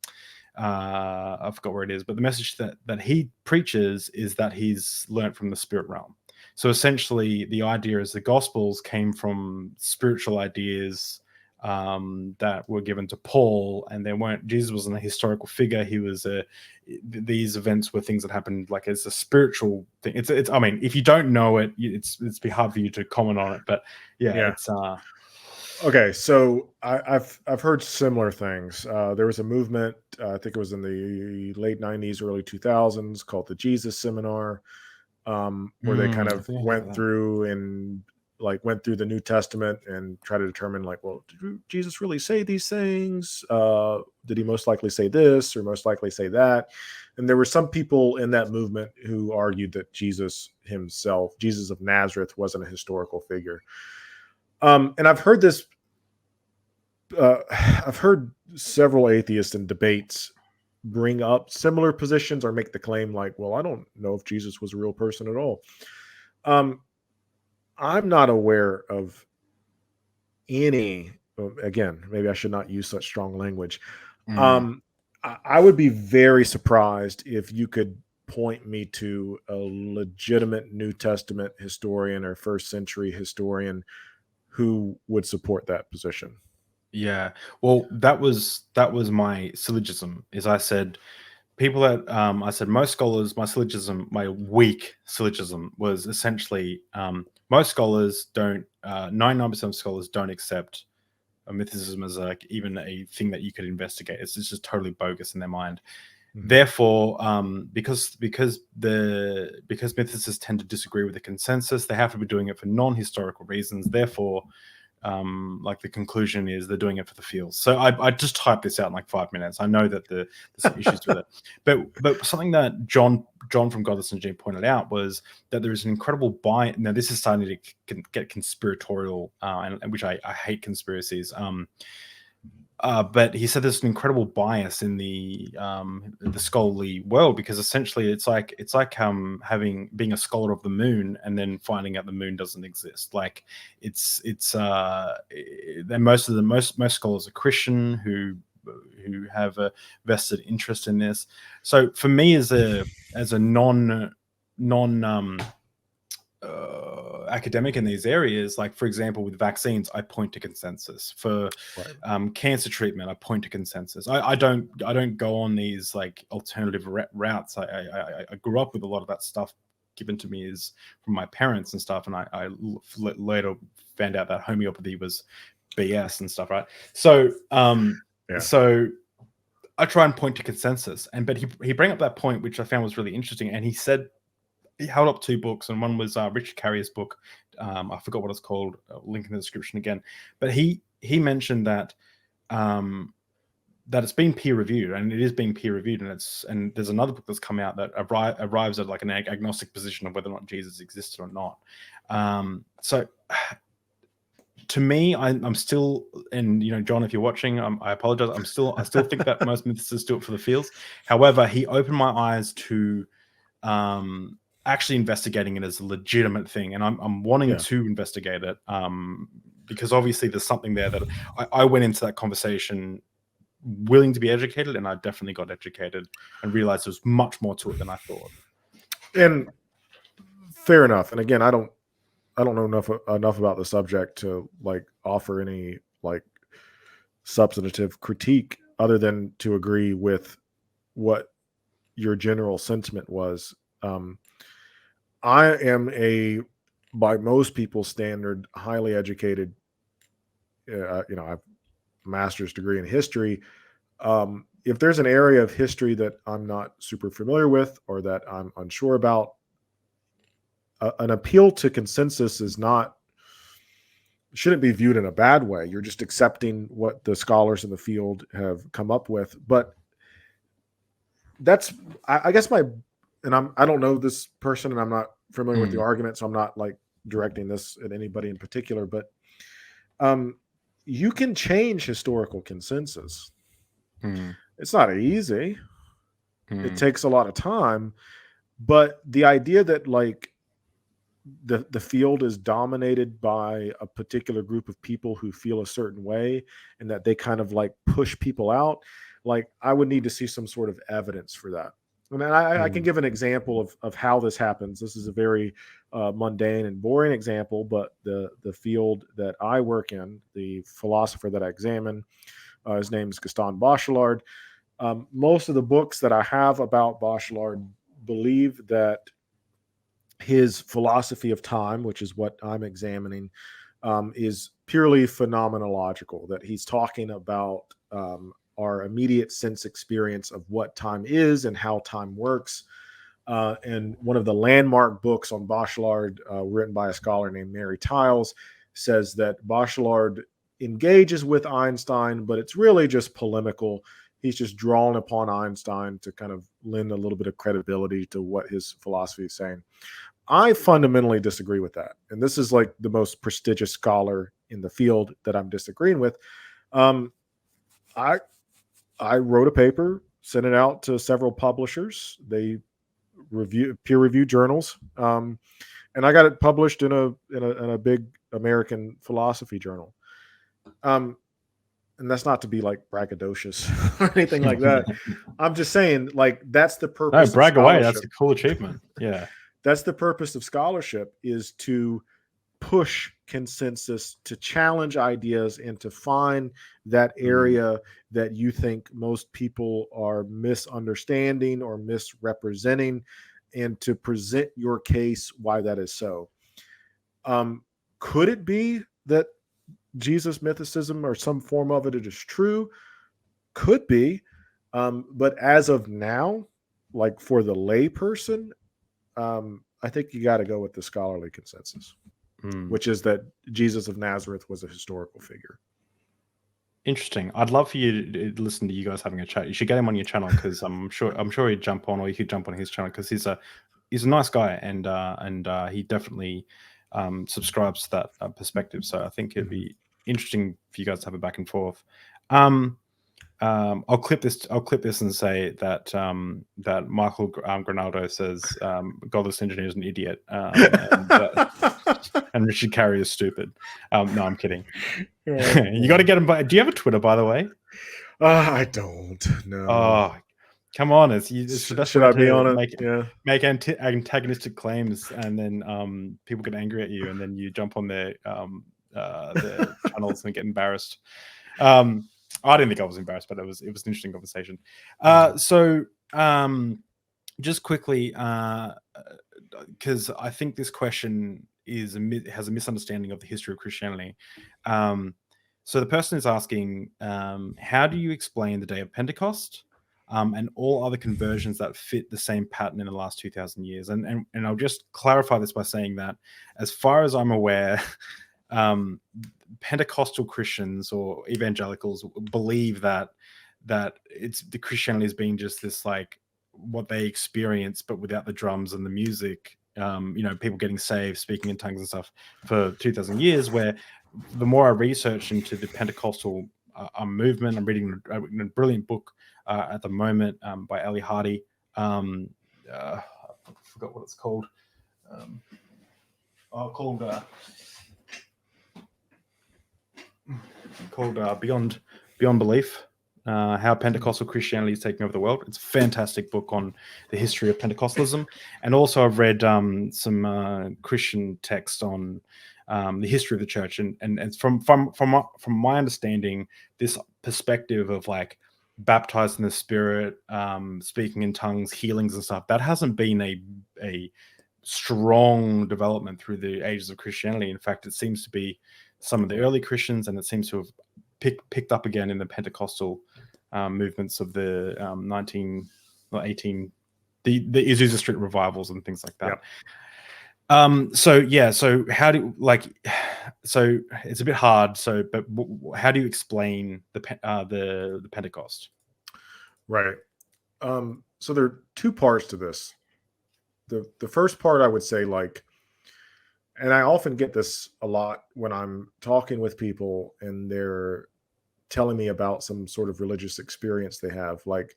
I forgot where it is, but the message that he preaches is that he's learned from the spirit realm. So essentially, the idea is the Gospels came from spiritual ideas that were given to Paul, and Jesus wasn't a historical figure. He was these events were things that happened like as a spiritual thing. It's I mean, if you don't know it, it's be hard for you to comment on it. But it's okay, so I've heard similar things. There was a movement, I think it was in the late 90s, early 2000s, called the Jesus Seminar, where they kind of went through the New Testament and try to determine, like, well, did Jesus really say these things? Did he most likely say this or most likely say that? And there were some people in that movement who argued that Jesus himself, Jesus of Nazareth, wasn't a historical figure. And I've heard this. I've heard several atheists in debates bring up similar positions or make the claim like, well, I don't know if Jesus was a real person at all. I'm not aware of any, again, maybe I should not use such strong language. I would be very surprised if you could point me to a legitimate New Testament historian or first century historian who would support that position. Yeah. Well, that was my syllogism. Is I said people that I said most scholars, my weak syllogism was essentially most scholars don't 99% of scholars don't accept mythicism as like even a thing that you could investigate. It's just totally bogus in their mind. Therefore, because mythicists tend to disagree with the consensus, they have to be doing it for non-historical reasons. Therefore, like the conclusion is they're doing it for the feels. So I just typed this out in like 5 minutes. I know that there's some issues with it, but something that John from Godless and G pointed out was that there is an incredible bias. Now this is starting to get conspiratorial, and which I hate conspiracies. But he said there's an incredible bias in the scholarly world, because essentially it's like being a scholar of the moon and then finding out the moon doesn't exist. Like it's most scholars are Christian who have a vested interest in this. So for me as a non academic in these areas, like for example with vaccines, I point to consensus. For cancer treatment, I point to consensus. I don't go on these like alternative routes. I grew up with a lot of that stuff given to me is from my parents and stuff, and I later found out that homeopathy was BS and stuff, right? So so I try and point to consensus, but he brought up that point which I found was really interesting, and he said he held up 2 books, and one was Richard Carrier's book. I forgot what it's called. Link in the description again. But he mentioned that that it's been peer reviewed, and it is being peer reviewed, and there's another book that's come out that arrives at like an agnostic position of whether or not Jesus existed or not. So to me, I'm still, and John, if you're watching, I apologize. I still think that most mythicists do it for the feels. However, he opened my eyes to actually investigating it as a legitimate thing, and I'm wanting to investigate it because obviously there's something there that I went into that conversation willing to be educated, and I definitely got educated and realized there's much more to it than I thought. And fair enough. And again, I don't know enough about the subject to like offer any like substantive critique other than to agree with what your general sentiment was. I am by most people's standard, highly educated. I have a master's degree in history. If there's an area of history that I'm not super familiar with or that I'm unsure about, an appeal to consensus shouldn't be viewed in a bad way. You're just accepting what the scholars in the field have come up with. But that's, I guess I don't know this person, and I'm not familiar with the argument, so I'm not like directing this at anybody in particular, but you can change historical consensus. It's not easy. It takes a lot of time, but the idea that like the field is dominated by a particular group of people who feel a certain way and that they kind of like push people out, like I would need to see some sort of evidence for that. And I can give an example of how this happens. This is a very mundane and boring example, but the field that I work in, the philosopher that I examine, his name is Gaston Bachelard. Most of the books that I have about Bachelard believe that his philosophy of time, which is what I'm examining, is purely phenomenological, that he's talking about our immediate sense experience of what time is and how time works. And one of the landmark books on Bachelard, written by a scholar named Mary Tiles, says that Bachelard engages with Einstein, but it's really just polemical. He's just drawn upon Einstein to kind of lend a little bit of credibility to what his philosophy is saying. I fundamentally disagree with that. And this is like the most prestigious scholar in the field that I'm disagreeing with. I wrote a paper, sent it out to several publishers. They peer review journals, and I got it published in a big American philosophy journal. And that's not to be like braggadocious or anything like that. I'm just saying, like, that's the purpose. No, brag away. That's a cool achievement. Yeah, that's the purpose of scholarship, is to push consensus, to challenge ideas, and to find that area that you think most people are misunderstanding or misrepresenting, and to present your case why that is so. Could it be that Jesus mythicism or some form of it is true? Could be. But as of now, like for the lay person, I think you got to go with the scholarly consensus, which is that Jesus of Nazareth was a historical figure. Interesting. I'd love for you to listen to you guys having a chat. You should get him on your channel, because I'm sure he'd jump on, or you could jump on his channel, because he's a nice guy, and he definitely subscribes to that perspective. So I think it'd be interesting for you guys to have a back and forth. I'll clip this and say that that Michael Granaldo says godless engineer is an idiot, and Richard Carey is stupid. No, I'm kidding. You got to get him. Do you have a Twitter, by the way? I don't. No. Oh, come on! It's the best. Should I be on it? Make antagonistic claims, and then people get angry at you, and then you jump on their channels and get embarrassed. I didn't think I was embarrassed, but it was an interesting conversation. Just quickly, because I think this question has a misunderstanding of the history of Christianity. So the person is asking, how do you explain the day of Pentecost and all other conversions that fit the same pattern in the last 2,000 years? And I'll just clarify this by saying that, as far as I'm aware, Pentecostal Christians or evangelicals believe that it's the Christianity as being just this, like, what they experience, but without the drums and the music, people getting saved, speaking in tongues and stuff for 2,000 years. Where the more I research into the Pentecostal movement, I'm reading a brilliant book at the moment by Ellie Hardy. I forgot what it's called. Called Beyond Belief, How Pentecostal Christianity is Taking Over the World. It's a fantastic book on the history of Pentecostalism. And also I've read some Christian text on the history of the church. And from my understanding, this perspective of, like, baptized in the Spirit, speaking in tongues, healings and stuff, that hasn't been a strong development through the ages of Christianity. In fact, it seems to be some of the early Christians, and it seems to have picked up again in the Pentecostal movements of the 18, the Azusa Street revivals and things like that. Yep. So how do, like, so it's a bit hard. But how do you explain the Pentecost? Right. So there are two parts to this. The first part, I would say, like, and I often get this a lot when I'm talking with people and they're telling me about some sort of religious experience they have. Like,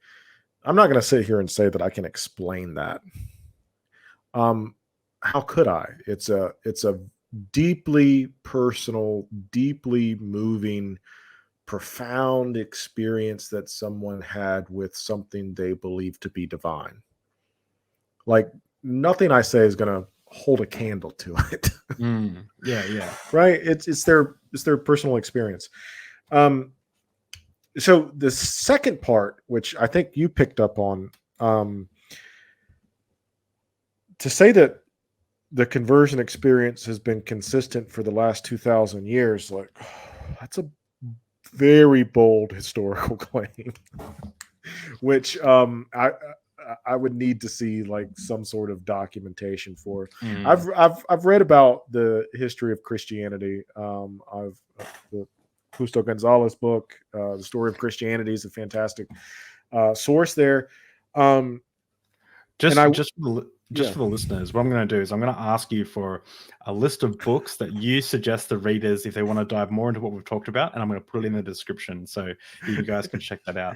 I'm not going to sit here and say that I can explain that. How could I? It's a deeply personal, deeply moving, profound experience that someone had with something they believe to be divine. Like, nothing I say is going to hold a candle to it. Yeah. Right. It's their personal experience. So the second part, which I think you picked up on, to say that the conversion experience has been consistent for the last 2,000 years, like, that's a very bold historical claim, which I would need to see, like, some sort of documentation for. I've read about the history of Christianity. I've the Justo Gonzalez book, The Story of Christianity, is a fantastic source there. just for the listeners, what I'm going to do is I'm going to ask you for a list of books that you suggest the readers if they want to dive more into what we've talked about, and I'm going to put it in the description so you guys can check that out.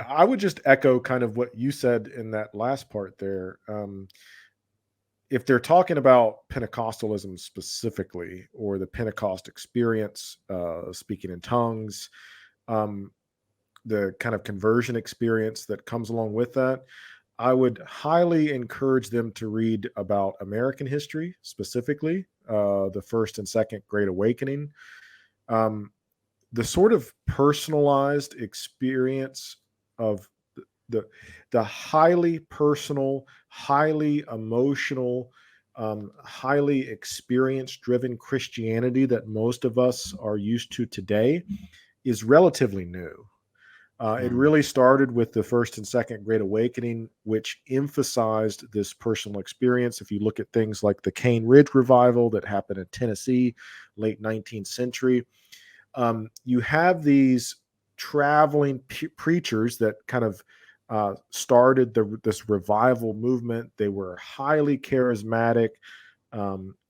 I would just echo kind of what you said in that last part there. If they're talking about Pentecostalism specifically, or the Pentecost experience, speaking in tongues, the kind of conversion experience that comes along with that, I would highly encourage them to read about American history, specifically the First and Second Great Awakening. The sort of personalized experience of the highly personal, highly emotional, highly experience-driven Christianity that most of us are used to today is relatively new. It really started with the First and Second Great Awakening, which emphasized this personal experience. If you look at things like the Cane Ridge Revival that happened in Tennessee, late 19th century, you have these traveling preachers that kind of started this revival movement. They were highly charismatic,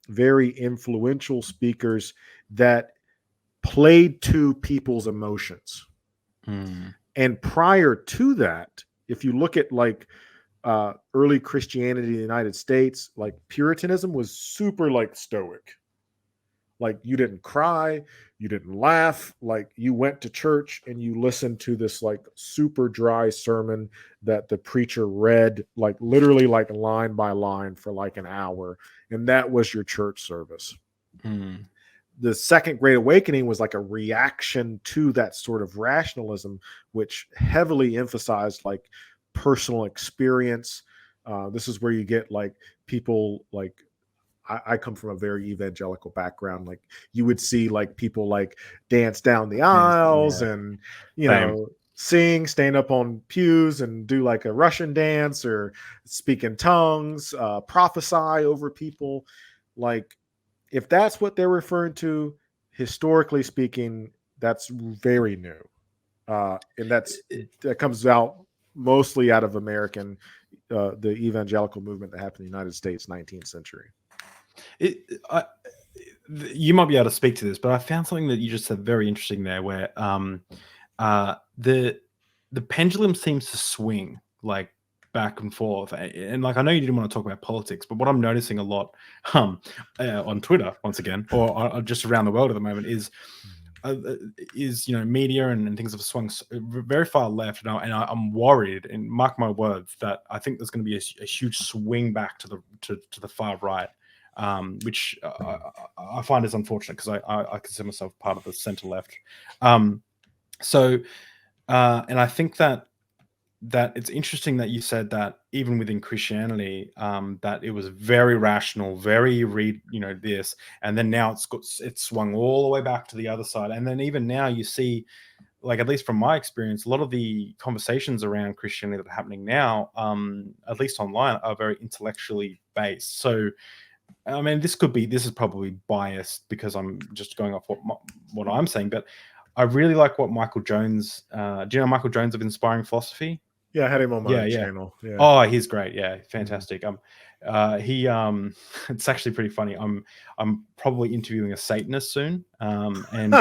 very influential speakers that played to people's emotions. And prior to that, if you look at like early Christianity in the United States, like Puritanism was super like stoic. Like you didn't cry, you didn't laugh, like you went to church and you listened to this like super dry sermon that the preacher read like literally like line by line for like an hour, and that was your church service. The Second Great Awakening was like a reaction to that sort of rationalism, which heavily emphasized like personal experience. This is where you get like people like, I come from a very evangelical background. Like you would see like people like dance down the aisles and, you know, sing, stand up on pews and do like a Russian dance or speak in tongues, prophesy over people. Like if that's what they're referring to, historically speaking, that's very new. And that comes out mostly out of American, the evangelical movement that happened in the United States, 19th century. You might be able to speak to this, but I found something that you just said very interesting there, where the pendulum seems to swing like back and forth. And like I know you didn't want to talk about politics, but what I'm noticing a lot on Twitter, once again, or just around the world at the moment, is you know, media and things have swung very far left, and I'm worried, and mark my words, that I think there's going to be a huge swing back to the far right. Which I find is unfortunate, because I consider myself part of the center left. And I think that it's interesting that you said that even within Christianity, that it was very rational, very you know, this, and then now it's swung all the way back to the other side. And then even now you see, like, at least from my experience, a lot of the conversations around Christianity that are happening now, at least online, are very intellectually based. So I mean, this is probably biased because I'm just going off what I'm saying, but I really like what Michael Jones. Do you know Michael Jones of Inspiring Philosophy? Yeah, I had him on my channel. Yeah. Oh, he's great. Yeah, fantastic. It's actually pretty funny. I'm probably interviewing a Satanist soon, and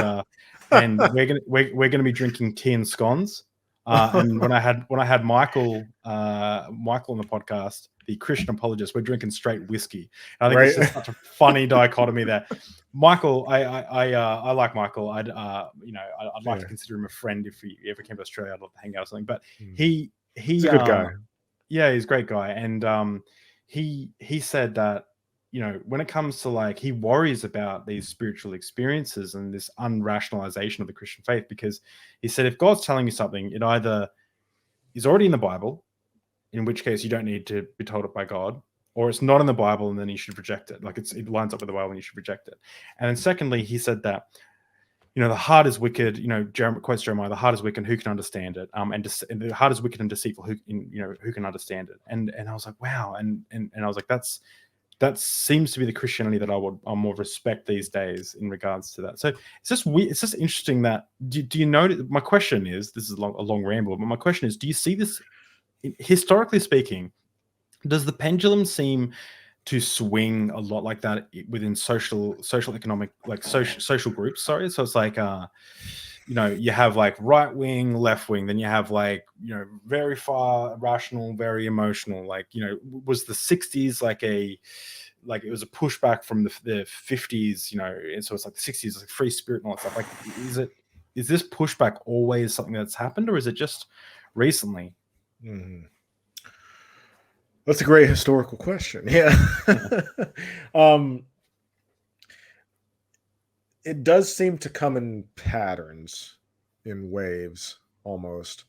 we're gonna be drinking tea and scones. And when I had Michael on the podcast, the Christian apologist, we're drinking straight whiskey. And I think it's just such a funny dichotomy there. Michael, I like Michael. I'd like to consider him a friend if he ever came to Australia. I'd love to hang out or something. But he's a good guy. Yeah, he's a great guy. And he said that, you know, when it comes to, like, he worries about these spiritual experiences and this unrationalization of the Christian faith, because he said if God's telling you something, it either is already in the Bible, in which case you don't need to be told it by God, or it's not in the Bible and then you should reject it. Like it lines up with the Bible and you should reject it. And then secondly, he said that, you know, the heart is wicked, you know, quotes Jeremiah, the heart is wicked, who can understand it? And the heart is wicked and deceitful, who can understand it? And I was like, wow. And I was like, that seems to be the Christianity that I more respect these days in regards to that. So it's just weird. It's just interesting that, do you know, my question is, this is a long ramble, but my question is, do you see this, historically speaking, Does the pendulum seem to swing a lot like that within social economic, like social groups? Sorry, so it's like you have like right wing, left wing, then you have like very far rational, very emotional. Like was the 60s like it was a pushback from the 50s, and so it's like the 60s, like free spirit and all that stuff. Like, is this pushback always something that's happened, or is it just recently? Mm-hmm. That's a great historical question. Yeah. It does seem to come in patterns, in waves, almost.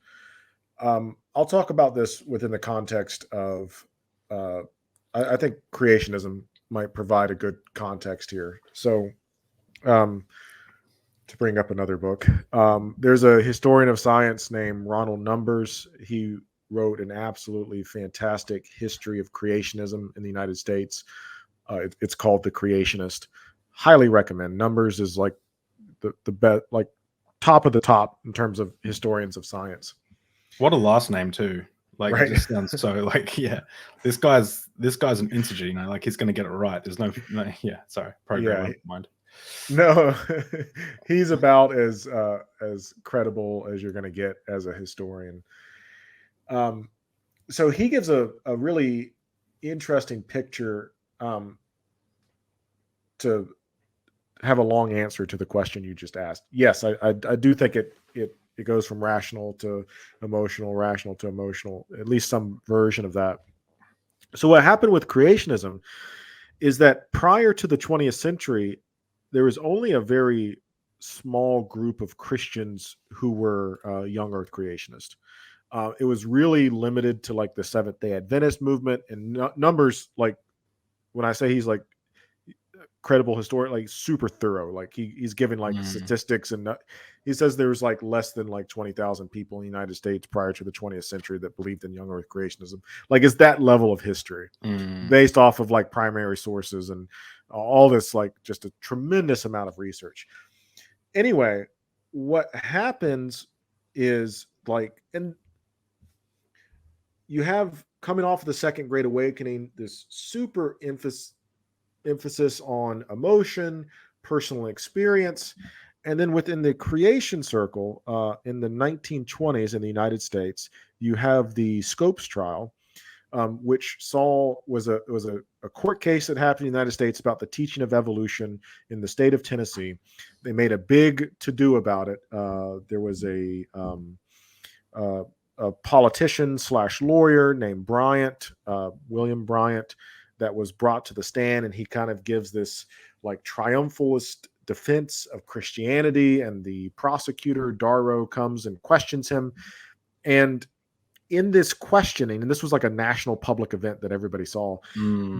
I'll talk about this within the context of, I think creationism might provide a good context here. So, to bring up another book, there's a historian of science named Ronald Numbers. He wrote an absolutely fantastic history of creationism in the United States. It's called The Creationist. Highly recommend. Numbers is like the best, like top of the top in terms of historians of science. What a last name too. Like, right? It just sounds so like, yeah, this guy's an integer, like he's gonna get it right. There's no sorry, programmer mind. No, he's about as credible as you're gonna get as a historian. So he gives a really interesting picture, to have a long answer to the question you just asked. Yes, I do think it goes from rational to emotional, rational to emotional, at least some version of that. So what happened with creationism is that prior to the 20th century, there was only a very small group of Christians who were young earth creationists. It was really limited to like the Seventh-day Adventist movement, and Numbers, like when I say he's like credible historian, like super thorough, like he's giving like statistics, and he says there was like less than like 20,000 people in the United States prior to the 20th century that believed in young earth creationism. Like it's that level of history based off of like primary sources and all this, like just a tremendous amount of research. Anyway, what happens is like, and you have coming off of the Second Great Awakening, this super emphasis on emotion, personal experience. And then within the creation circle, in the 1920s in the United States, you have the Scopes trial, which was a court case that happened in the United States about the teaching of evolution in the state of Tennessee. They made a big to-do about it. There was a politician / lawyer named Bryant, William Bryant, that was brought to the stand, and he kind of gives this like triumphalist defense of Christianity, and the prosecutor Darrow comes and questions him. And in this questioning, and this was like a national public event that everybody saw,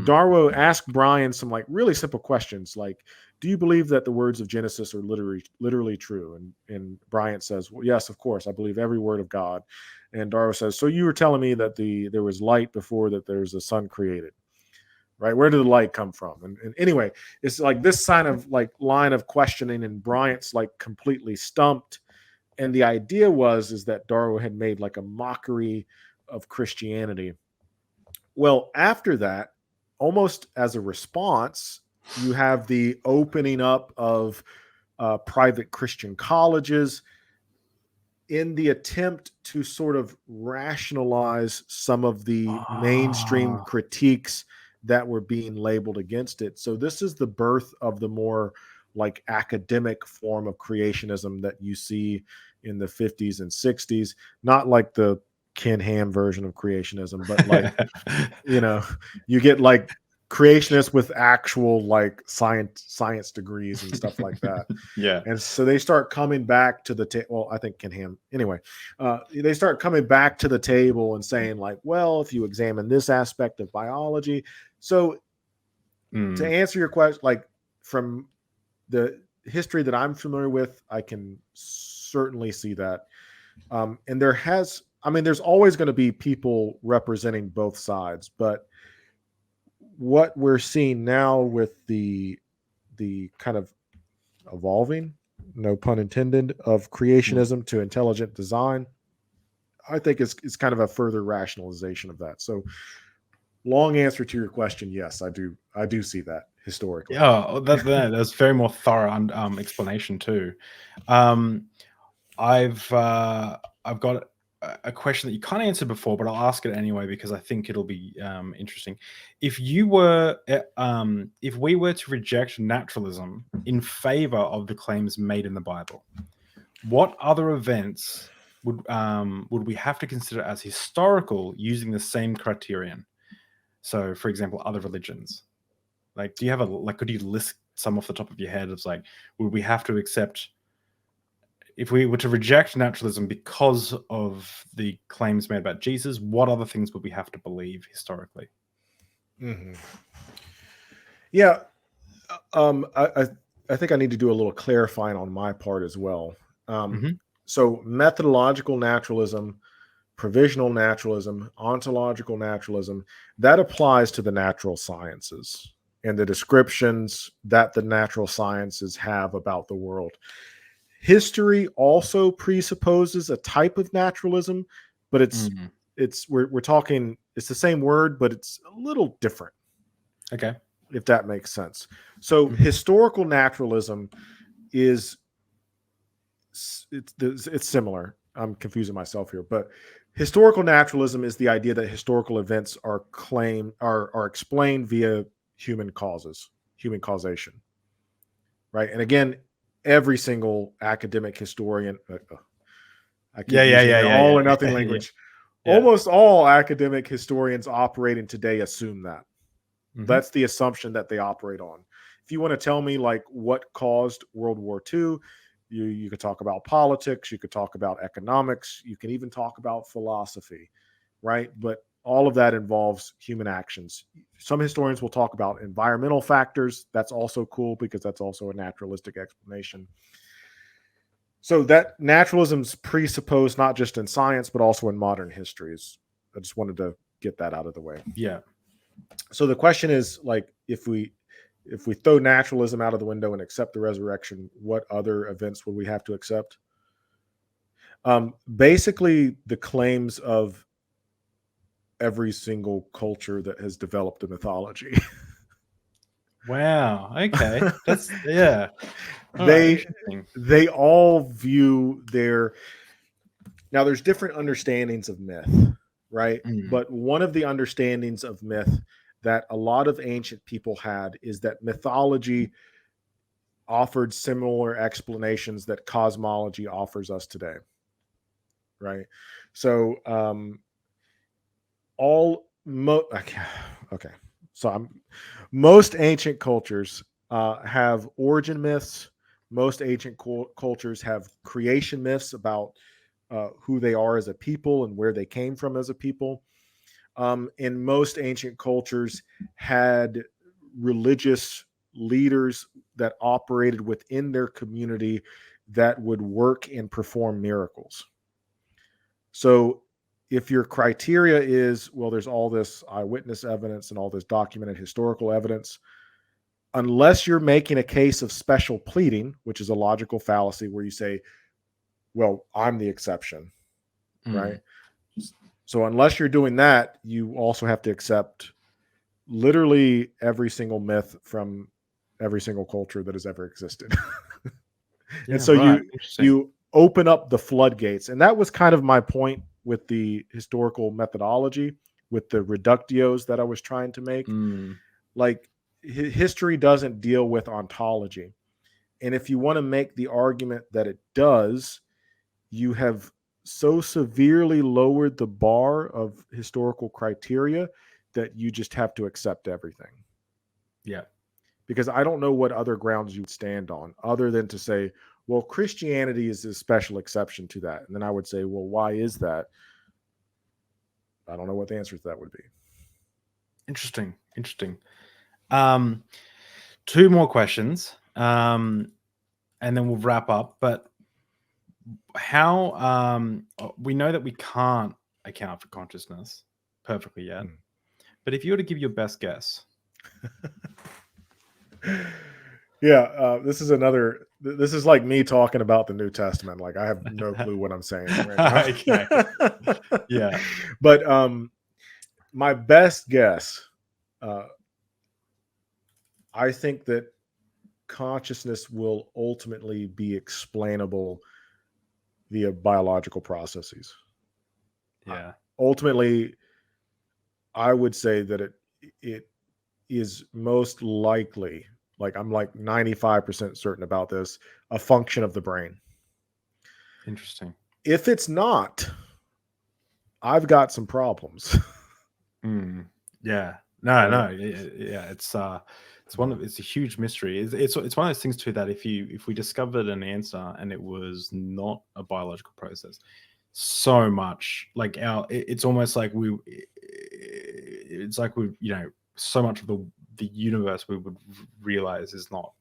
Darrow asked Brian some like really simple questions, like, do you believe that the words of Genesis are literally true? And Bryant says, well, yes, of course, I believe every word of God. And Darrow says, so you were telling me that there was light before that there's a sun created, right? Where did the light come from? And anyway, it's like this kind of like line of questioning, and Bryant's like completely stumped. And the idea is that Darrow had made like a mockery of Christianity. Well, after that, almost as a response, you have the opening up of private Christian colleges in the attempt to sort of rationalize some of the mainstream critiques that were being labeled against it. So this is the birth of the more like academic form of creationism that you see in the 50s and 60s, not like the Ken Ham version of creationism, but like, you get like creationists with actual like science degrees and stuff like that. Yeah. And so they start coming back to the table. Well, I think Ken Ham anyway, they start coming back to the table and saying like, well, if you examine this aspect of biology. So to answer your question, like from the history that I'm familiar with, I can certainly see that. And there's always going to be people representing both sides, but what we're seeing now with the kind of evolving, no pun intended, of creationism to intelligent design, I think is kind of a further rationalization of that. So long answer to your question, yes, I do see that historically. Yeah, that's very more thorough explanation too. I've got a question that you kind of answered before, but I'll ask it anyway because I think it'll be interesting. If we were to reject naturalism in favor of the claims made in the Bible, what other events would we have to consider as historical using the same criterion? So, for example, other religions. Like, do you have could you list some off the top of your head? It's like, would we have to accept, if we were to reject naturalism because of the claims made about Jesus, what other things would we have to believe historically? Mm-hmm. Yeah. I think I need to do a little clarifying on my part as well. So methodological naturalism, provisional naturalism, ontological naturalism, that applies to the natural sciences and the descriptions that the natural sciences have about the world. History also presupposes a type of naturalism, but we're talking, it's the same word, but it's a little different. Okay. If that makes sense. So historical naturalism is, it's similar. I'm confusing myself here, but historical naturalism is the idea that historical events are explained via human causes, human causation. Right. And again, every single academic historian, I keep using all or nothing language. Yeah. Almost all academic historians operating today assume that. That's the assumption that they operate on. If you want to tell me like what caused World War II, you could talk about politics, you could talk about economics, you can even talk about philosophy, right? But all of that involves human actions. Some historians will talk about environmental factors. That's also cool because that's also a naturalistic explanation. So that naturalism's presupposed not just in science, but also in modern histories. I just wanted to get that out of the way. Yeah. So the question is, like, if we throw naturalism out of the window and accept the resurrection, what other events would we have to accept? Basically, the claims of every single culture that has developed a mythology. Wow. Okay. That's yeah. They all view their, now there's different understandings of myth, right? But one of the understandings of myth that a lot of ancient people had is that mythology offered similar explanations that cosmology offers us today, right? So most ancient cultures have origin myths. Most ancient cultures have creation myths about who they are as a people and where they came from as a people. And most ancient cultures had religious leaders that operated within their community that would work and perform miracles. So if your criteria is, well, there's all this eyewitness evidence and all this documented historical evidence, unless you're making a case of special pleading, which is a logical fallacy where you say, well, I'm the exception, right? So unless you're doing that, you also have to accept literally every single myth from every single culture that has ever existed. And so you open up the floodgates. And that was kind of my point with the historical methodology, with the reductios that I was trying to make. Like, history doesn't deal with ontology. And if you want to make the argument that it does, you have so severely lowered the bar of historical criteria that you just have to accept everything. Yeah. Because I don't know what other grounds you would stand on other than to say, well, Christianity is a special exception to that. And then I would say, well, why is that? I don't know what the answer to that would be. Interesting. Two more questions, and then we'll wrap up. But how we know that we can't account for consciousness perfectly yet, but if you were to give your best guess. This is like me talking about the New Testament. Like, I have no clue what I'm saying right now. Okay. Yeah. But my best guess, I think that consciousness will ultimately be explainable via biological processes. Yeah. Ultimately, I would say that it is most likely, like I'm like 95% certain about this, a function of the brain. Interesting. If it's not, I've got some problems. Yeah. No. Yeah. It's it's a huge mystery. It's one of those things too that if we discovered an answer and it was not a biological process, so much like it's almost like it's like we so much of the universe we would realize is not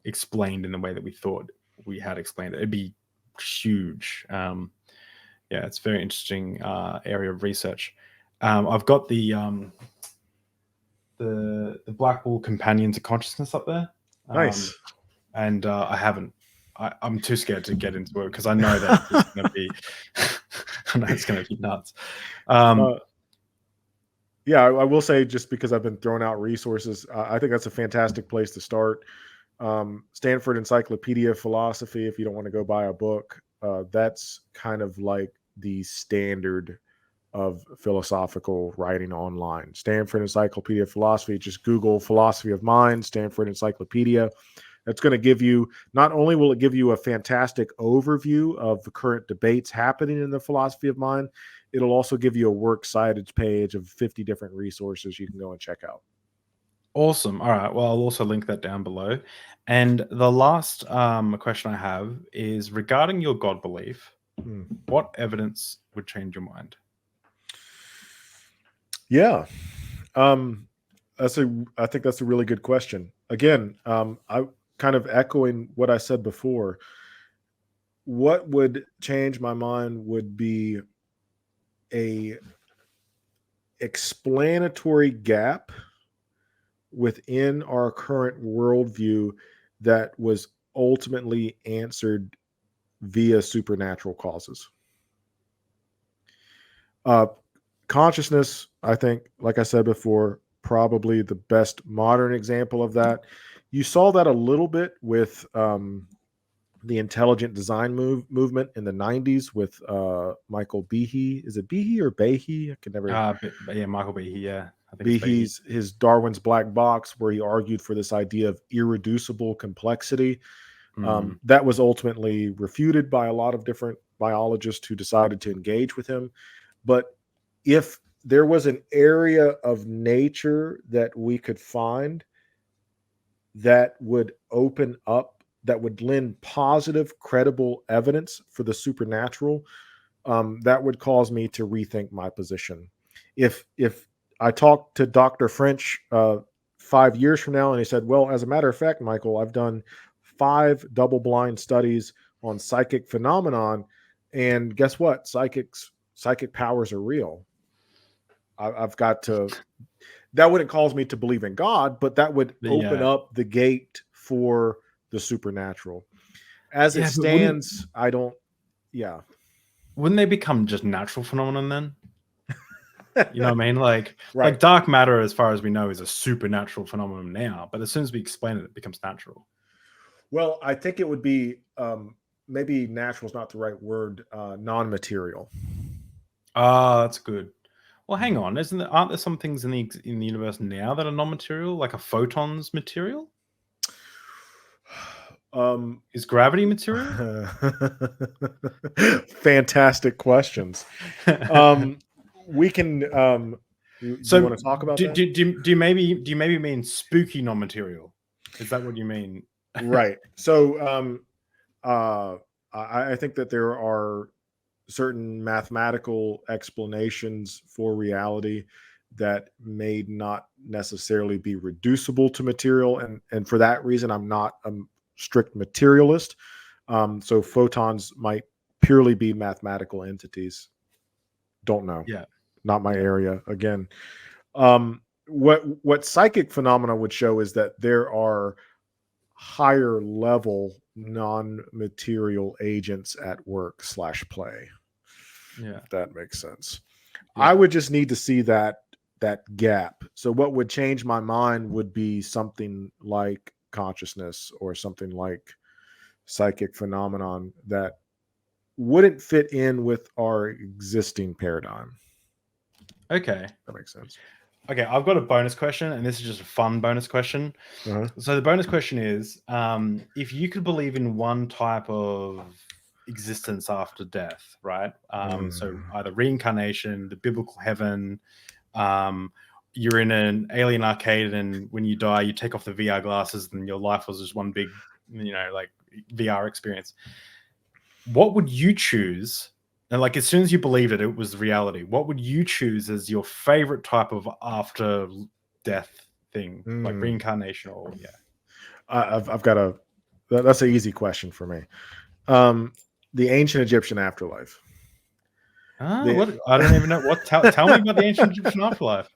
explained in the way that we thought we had explained it. It'd be huge. Yeah, it's a very interesting area of research. I've got the Blackwall Companion to Consciousness up there. Nice. And I haven't. I'm too scared to get into it because I know that it's going to be. I know it's going to be nuts. Yeah, I will say, just because I've been throwing out resources, I think that's a fantastic place to start. Stanford Encyclopedia of Philosophy, if you don't want to go buy a book, that's kind of like the standard of philosophical writing online. Stanford Encyclopedia of Philosophy, just Google philosophy of mind, Stanford Encyclopedia. That's going to give you, not only will it give you a fantastic overview of the current debates happening in the philosophy of mind, it'll also give you a works cited page of 50 different resources you can go and check out. Awesome. All right. Well, I'll also link that down below. And the last question I have is regarding your God belief. What evidence would change your mind? Yeah. I think that's a really good question. Again, I kind of echoing what I said before. What would change my mind would be a explanatory gap within our current worldview that was ultimately answered via supernatural causes. Consciousness, I think, like I said before, probably the best modern example of that. You saw that a little bit with the intelligent design movement in the 90s with Michael Behe. Is it Behe or Behe? I can never. Yeah, Michael Behe. Yeah, I think Behe's his Darwin's Black Box, where he argued for this idea of irreducible complexity. That was ultimately refuted by a lot of different biologists who decided to engage with him. But if there was an area of nature that we could find that would open up, that would lend positive, credible evidence for the supernatural, that would cause me to rethink my position. If I talked to Dr. French 5 years from now and he said, well, as a matter of fact, Michael, I've done 5 double-blind studies on psychic phenomenon, and guess what? Psychic powers are real. I've got to. That wouldn't cause me to believe in God, but that would open up the gate for the supernatural. As it stands, I don't. Yeah. Wouldn't they become just natural phenomenon then? You know what I mean? Like, right. Like dark matter, as far as we know, is a supernatural phenomenon now. But as soon as we explain it, it becomes natural. Well, I think it would be maybe natural is not the right word. Non-material. That's good. Well, hang on. Aren't there some things in the universe now that are non-material, like a photon's material? Is gravity material? Fantastic questions. We can. You want to talk about that? Do you maybe mean spooky non-material? Is that what you mean? Right. So I think that there are certain mathematical explanations for reality that may not necessarily be reducible to material, and for that reason, I'm not a strict materialist. So photons might purely be mathematical entities. Don't know. Yeah, not my area. Again, what psychic phenomena would show is that there are higher level non-material agents at work / play. Yeah, if that makes sense. Yeah. I would just need to see that gap. So what would change my mind would be something like consciousness or something like psychic phenomenon that wouldn't fit in with our existing paradigm. Okay. That makes sense. Okay, I've got a bonus question, and this is just a fun bonus question. Uh-huh. So the bonus question is, if you could believe in one type of existence after death, right? So either reincarnation, the biblical heaven, you're in an alien arcade, and when you die, you take off the VR glasses, and your life was just one big, like VR experience. What would you choose? And like, as soon as you believed it was reality, what would you choose as your favorite type of after death thing, like reincarnation or I've got that's an easy question for me. The ancient Egyptian afterlife. What? I don't even know what. Tell me about the ancient Egyptian afterlife.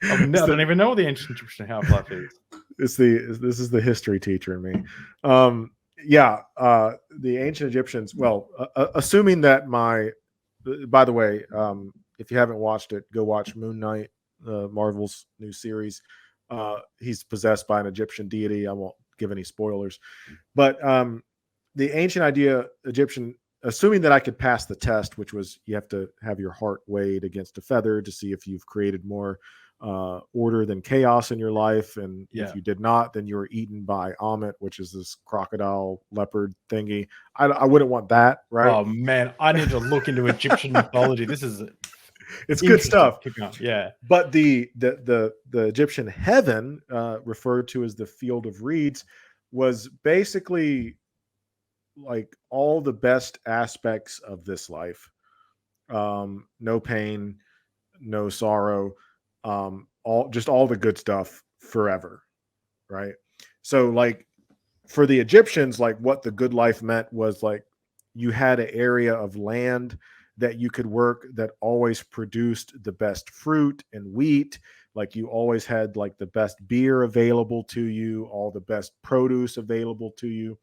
I don't even know what the ancient Egyptian afterlife is. This is the history teacher in me. The ancient Egyptians. Well, assuming that by the way, if you haven't watched it, go watch Moon Knight, Marvel's new series. He's possessed by an Egyptian deity. I won't give any spoilers, but the ancient Egyptian, assuming that I could pass the test, which was you have to have your heart weighed against a feather to see if you've created more order than chaos in your life, and if you did not, then you were eaten by Amit, which is this crocodile leopard thingy. I wouldn't want that, right? Oh man, I need to look into Egyptian mythology. This is it's good stuff. Yeah, but the Egyptian heaven, referred to as the field of reeds, was basically like all the best aspects of this life. No pain, no sorrow, all the good stuff forever, right? So like for the Egyptians, like what the good life meant was like you had an area of land that you could work that always produced the best fruit and wheat. Like you always had like the best beer available to you, all the best produce available to you.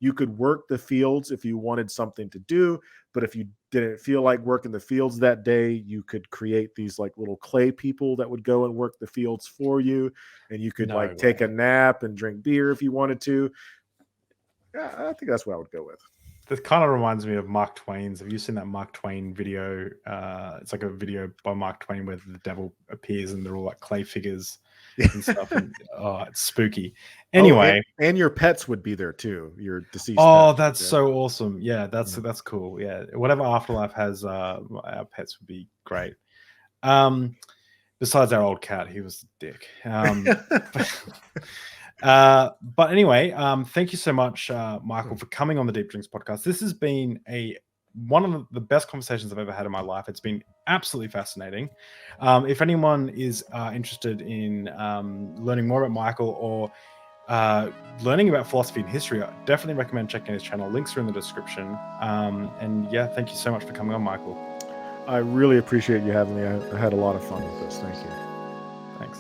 You could work the fields if you wanted something to do, but if you didn't feel like working the fields that day, you could create these like little clay people that would go and work the fields for you, and you could take a nap and drink beer if you wanted to. Yeah, I think that's what I would go with. This kind of reminds me of Mark Twain's. Have you seen that Mark Twain video? It's like a video by Mark Twain where the devil appears and they're all like clay figures and stuff. And, it's spooky. Anyway, and your pets would be there too. Your deceased. Oh, that's so awesome! Yeah, that's cool. Yeah, whatever Afterlife has, our pets would be great. Besides our old cat, he was a dick. But anyway, thank you so much, Michael, for coming on the Deep Drinks podcast. This has been one of the best conversations I've ever had in my life. It's been absolutely fascinating. If anyone is interested in learning more about Michael or learning about philosophy and history, I definitely recommend checking his channel. Links are in the description. And yeah, thank you so much for coming on, Michael. I really appreciate you having me. I had a lot of fun with this. Thank you. Thanks.